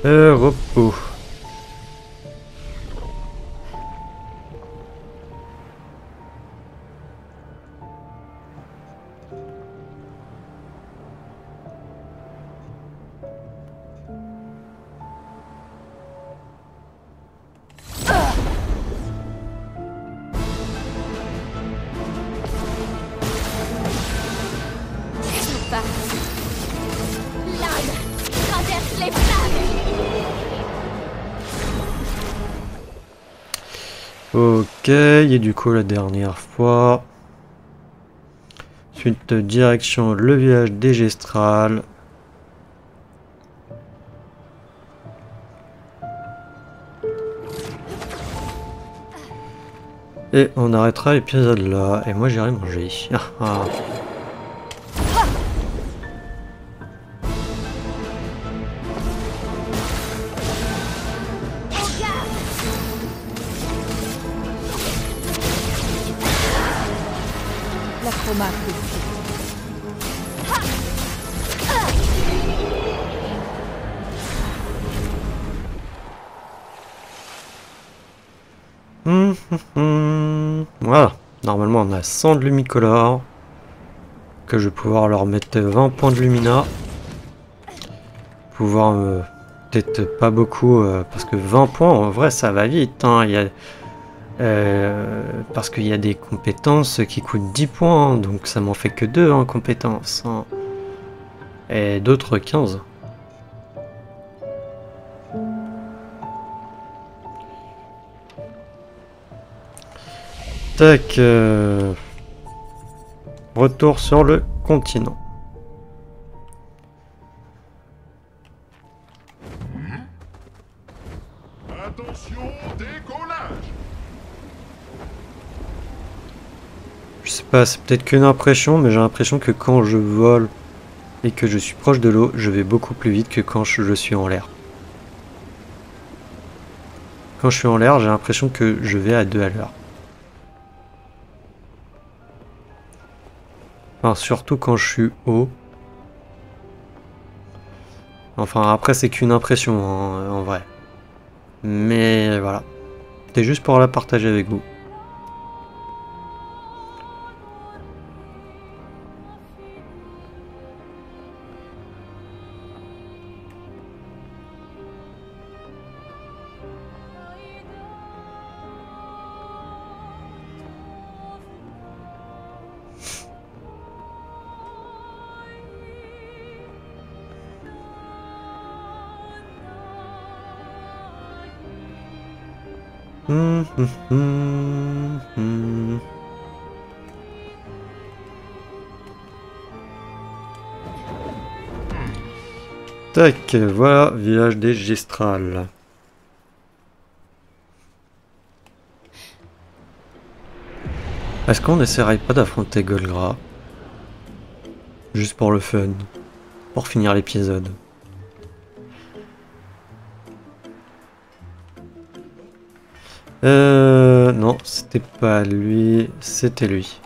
A: Repos. Ok, et du coup la dernière fois. Suite direction le village des Gestrales. Et on arrêtera l'épisode là. Et moi j'irai manger.
E: La chromaque.
A: Voilà, normalement on a 100 de lumicolore. Que je vais pouvoir leur mettre 20 points de lumina. Pouvoir peut-être pas beaucoup, parce que 20 points en vrai ça va vite. Hein. Il y a, parce qu'il y a des compétences qui coûtent 10 points, donc ça m'en fait que 2 en compétences. Hein. Et d'autres 15. Tac. Retour sur le continent.
B: Attention, décollage.
A: Je sais pas, c'est peut-être qu'une impression, mais j'ai l'impression que quand je vole et que je suis proche de l'eau, je vais beaucoup plus vite que quand je suis en l'air. Quand je suis en l'air, j'ai l'impression que je vais à 2 à l'heure. Enfin, surtout quand je suis haut. Enfin, après, c'est qu'une impression, hein, en vrai. Mais voilà. C'était juste pour la partager avec vous. Tac, voilà, village des Gestrales. Est-ce qu'on n'essaierait pas d'affronter Golgra? Juste pour le fun. Pour finir l'épisode. Non, c'était pas lui, c'était lui.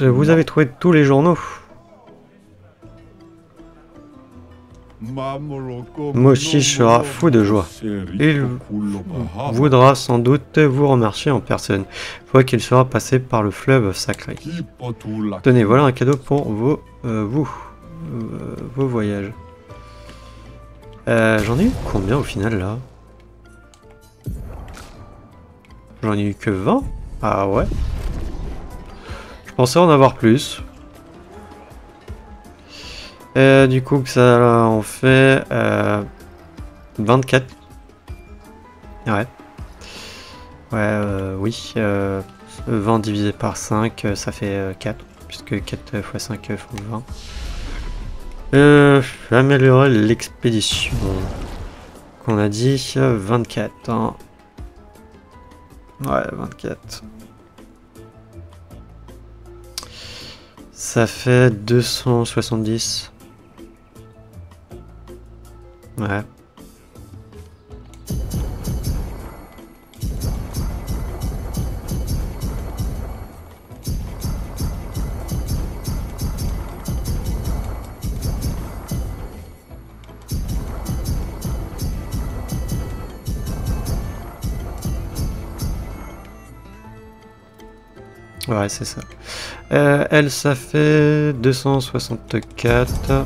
A: Vous avez trouvé tous les journaux? Moshi sera fou de joie. Il voudra sans doute vous remercier en personne, fois qu'il sera passé par le fleuve sacré. Tenez, voilà un cadeau pour vos voyages. J'en ai eu combien au final là? J'en ai eu que 20? Ah ouais. Je pensais en avoir plus. Du coup, ça en fait 24. Ouais. Ouais, oui. 20 divisé par 5, ça fait 4. Puisque 4 x 5 font 20. Améliorer l'expédition. Qu'on a dit 24. Hein. Ouais, 24. Ça fait 270. Ouais. Ouais, c'est ça. Elle, ça fait 264.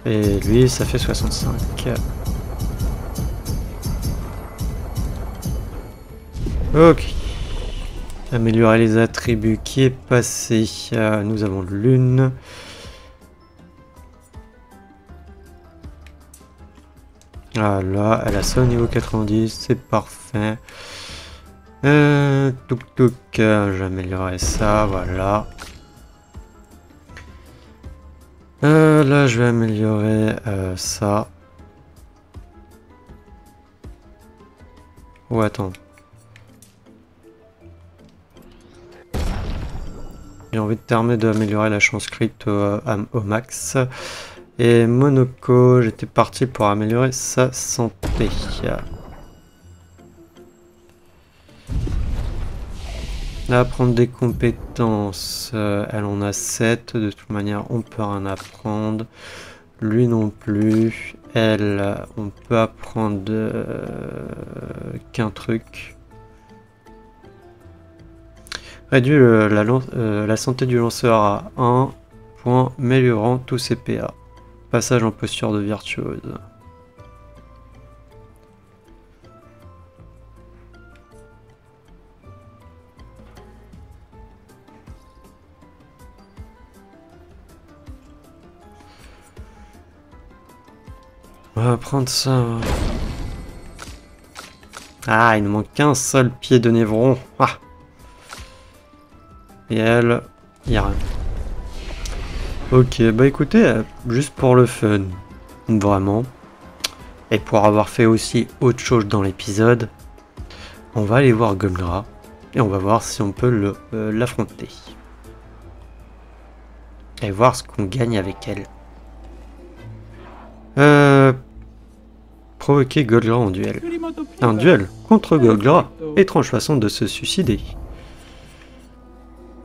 A: Et lui, ça fait 65. Ok. Améliorer les attributs qui est passé. Nous avons l'une. Voilà, elle a ça au niveau 90, c'est parfait. Touk, j'améliorerai ça, voilà. Là, je vais améliorer ça. Oh, attends. J'ai envie de terminer d'améliorer la chance crit au max. Et Monoko, j'étais parti pour améliorer sa santé. Apprendre des compétences, elle en a 7, de toute manière on peut rien apprendre. Lui non plus. Elle, on peut apprendre qu'un truc. Réduit la santé du lanceur à 1 point, améliorant tous ses PA. Passage en posture de virtuose. On va prendre ça. Ah, il ne manque qu'un seul pied de Névron. Ah. Et elle, il n'y a rien. Ok, bah écoutez, juste pour le fun, vraiment, et pour avoir fait aussi autre chose dans l'épisode, on va aller voir Golgra, et on va voir si on peut l'affronter. Et voir ce qu'on gagne avec elle. Provoquer Golgra en duel. Un duel contre Golgra, étrange façon de se suicider.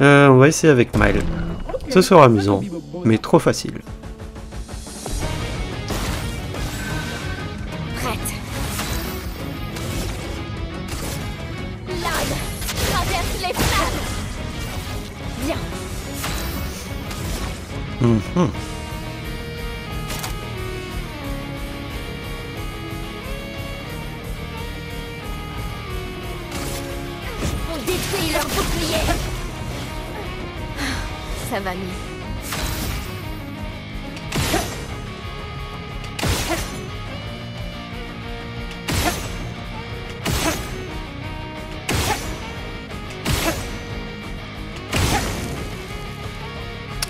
A: On va essayer avec Mile. Ce sera amusant, mais trop facile.
F: Prête. Lade, traverse les flammes. Viens.
A: Mhm.
F: On détruit leur bouclier. Ça va mieux.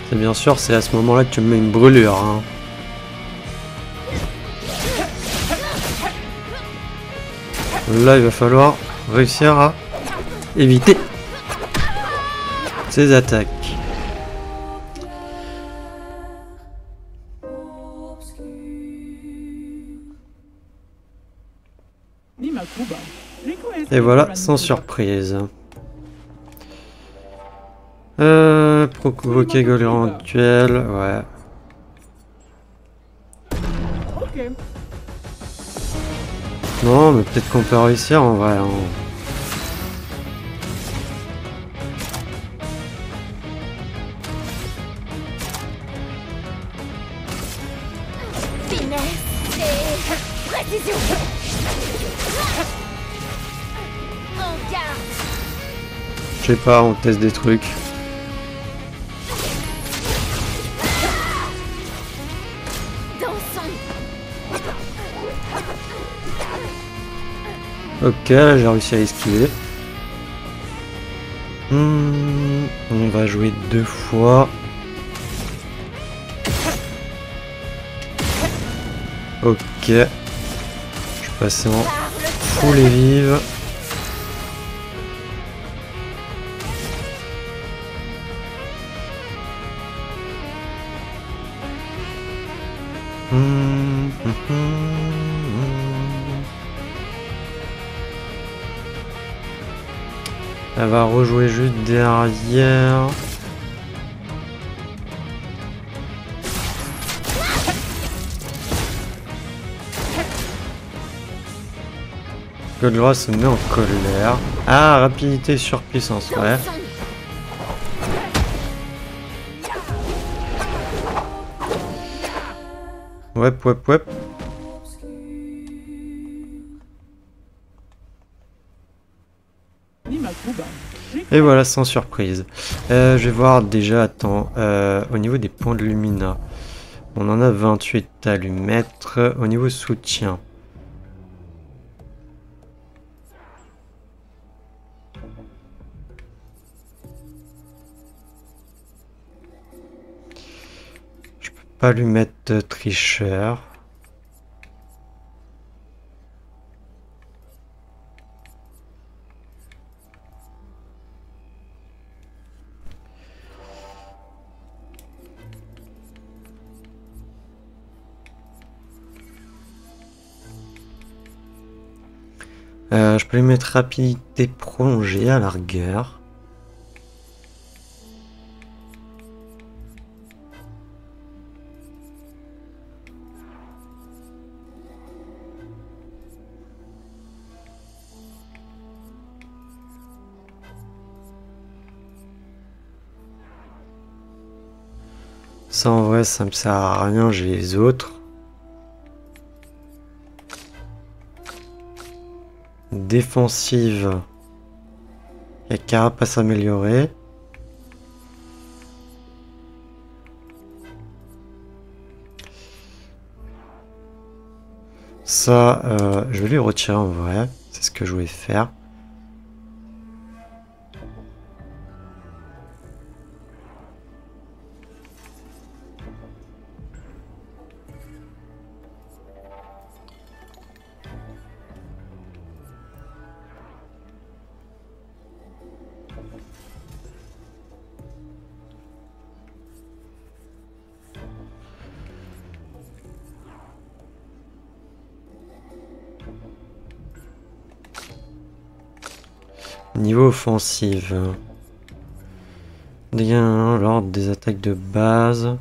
A: C'est bien sûr, c'est à ce moment-là que tu me mets une brûlure. Hein. Là, il va falloir réussir à éviter ces attaques. Et voilà, sans surprise. Provoquer Golem en duel, ouais. Non, mais peut-être qu'on peut réussir en vrai. Hein.
F: Finesse et précision. En garde.
A: Je sais pas, on teste des trucs.
F: Dansons.
A: Ok, j'ai réussi à esquiver. On va jouer 2 fois. Ok. Je suis passé en full et vive. Elle va rejouer juste derrière. Goldratt se met en colère. Ah, rapidité sur puissance, ouais. Wep, wep, wep. Et voilà, sans surprise. Je vais voir déjà, attends, au niveau des points de Lumina. On en a 28 à lui mettre. Au niveau soutien. Je peux pas lui mettre tricheur. Je peux lui mettre rapidité prolongée à la rigueur. Ça en vrai ça me sert à rien, j'ai les autres. Défensive. Il y a carapace améliorée. Ça, je vais lui retirer en vrai. C'est ce que je voulais faire. Niveau offensive. lors des attaques de base.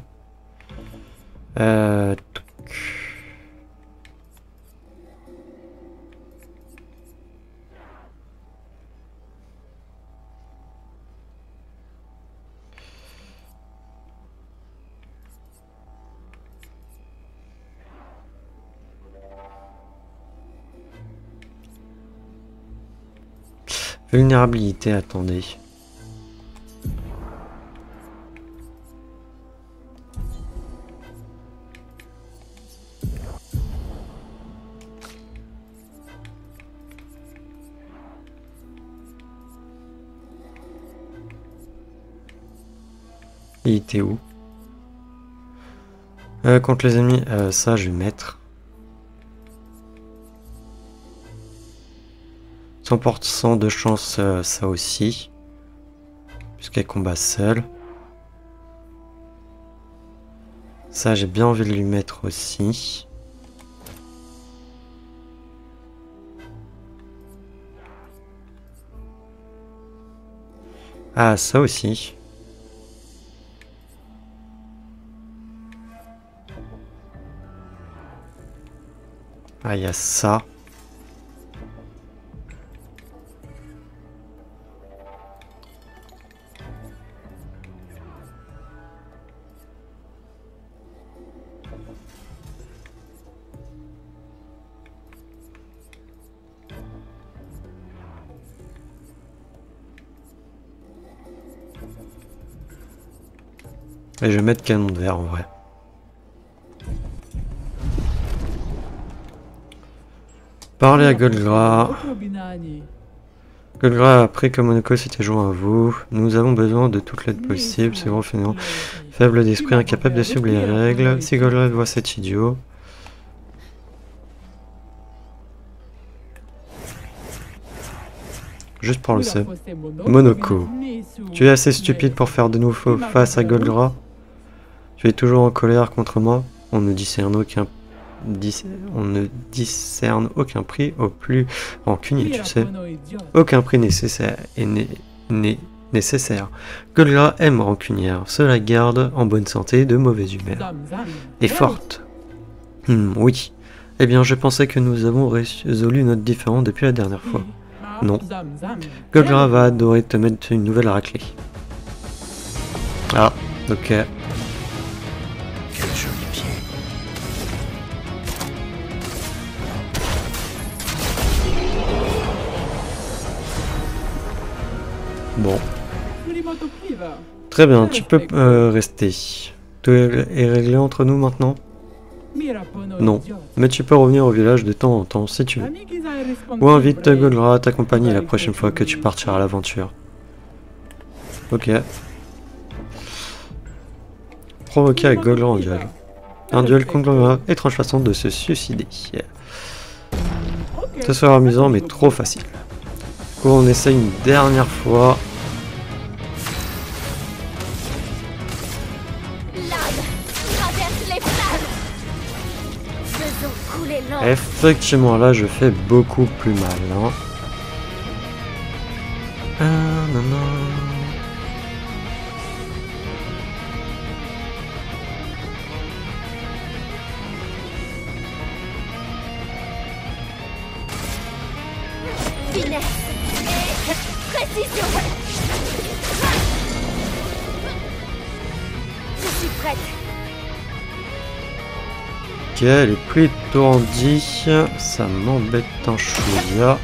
A: Vulnérabilité, attendez. Il était où? Contre les ennemis, ça je vais mettre. 100% de chance, ça aussi. Puisqu'elle combat seule. Ça j'ai bien envie de lui mettre aussi. Ah, ça aussi. Ah, il y a ça. Et je vais mettre canon de verre en vrai. Parlez à Golgra. Golgra a appris que Monoko s'était joint à vous. Nous avons besoin de toute l'aide possible. Ce gros fainéant faible d'esprit, incapable de suivre les règles. Si Golgra voit cet idiot. Juste pour le seul. Monoko. Tu es assez stupide pour faire de nouveau face à Golgra. Tu es toujours en colère contre moi. On ne discerne aucun prix au plus rancunier, tu sais. Aucun prix nécessaire n'est nécessaire. Golgra aime rancunière. Cela garde en bonne santé de mauvaise humeur. Et forte. Oui. Eh bien, je pensais que nous avons résolu notre différend depuis la dernière fois. Non. Golgra va adorer te mettre une nouvelle raclée. Ah, ok.
G: Quel joli pied.
A: Bon. Très bien, tu peux rester. Tout est réglé entre nous maintenant? Non, mais tu peux revenir au village de temps en temps si tu veux. Ou invite Golgra à t'accompagner la prochaine fois que tu partiras à l'aventure. Ok. Provoquer avec Golgra en duel. Un duel contre Golgra, étrange façon de se suicider. Ce sera amusant mais trop facile. On essaye une dernière fois. Effectivement, là, je fais beaucoup plus mal. Hein. Non, non.
F: Finesse et précision. Je suis prête.
A: Ok, elle est plutôt handie, ça m'embête un chouïa.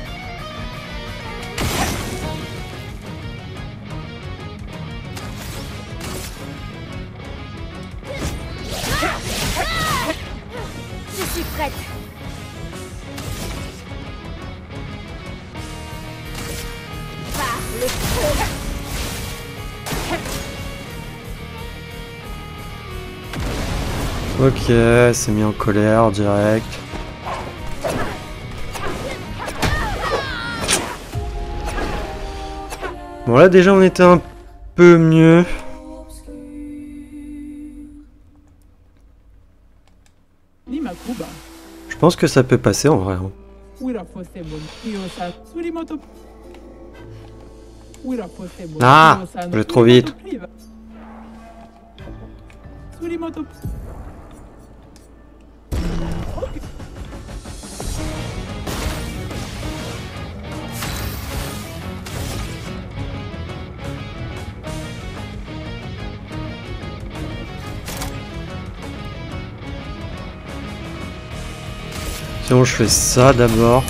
F: Je suis prête. Par le feu.
A: Ok, c'est mis en colère direct. Bon là déjà on était un peu mieux. Je pense que ça peut passer en vrai. Ah, je vais trop vite. Sinon je fais ça d'abord.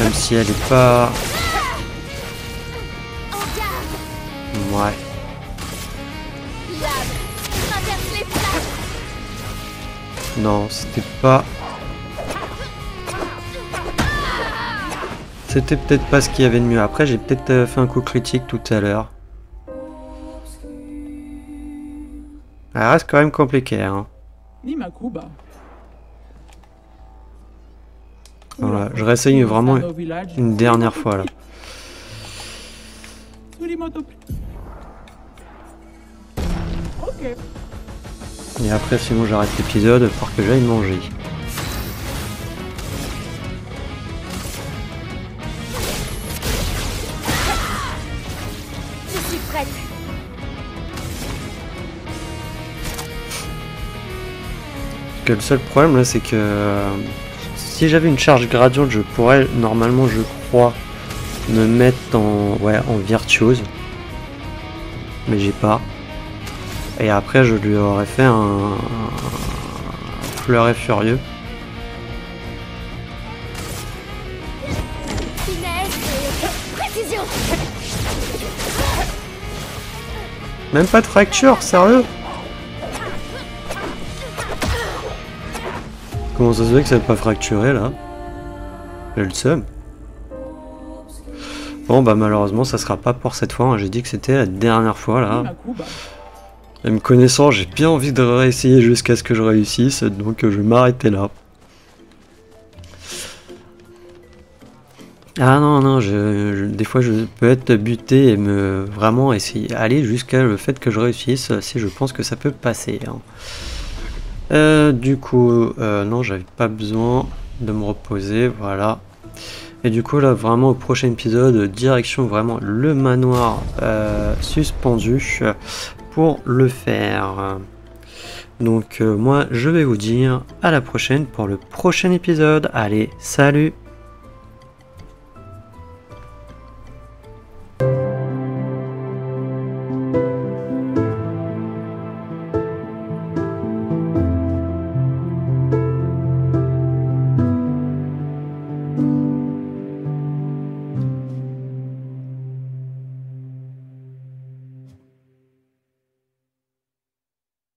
A: Même si elle est pas... Ouais. Non, c'était pas... C'était peut-être pas ce qu'il y avait de mieux. Après, j'ai peut-être fait un coup critique tout à l'heure. Elle reste quand même compliqué, hein. Voilà, je réessaye vraiment une dernière fois, là. Et après, sinon, j'arrête l'épisode pour que j'aille manger.
F: Je suis prête.
A: Que le seul problème, là, c'est que... Si j'avais une charge gradiente, je pourrais, normalement, je crois, me mettre en, ouais, en virtuose. Mais j'ai pas. Et après, je lui aurais fait un fleuret furieux.
F: Finesse et précision.
A: Même pas de fracture, sérieux? Comment ça se fait que ça n'est pas fracturé là? J'ai le seum. Bon bah malheureusement ça sera pas pour cette fois, hein. J'ai dit que c'était la dernière fois là. Et me connaissant, j'ai bien envie de réessayer jusqu'à ce que je réussisse, donc je vais m'arrêter là. Ah non, non, des fois je peux être buté et me vraiment essayer aller jusqu'à le fait que je réussisse si je pense que ça peut passer, hein. Du coup, non, j'avais pas besoin de me reposer, voilà. Et du coup, là, vraiment au prochain épisode, direction vraiment le manoir suspendu pour le faire. Donc, moi, je vais vous dire à la prochaine pour le prochain épisode. Allez, salut!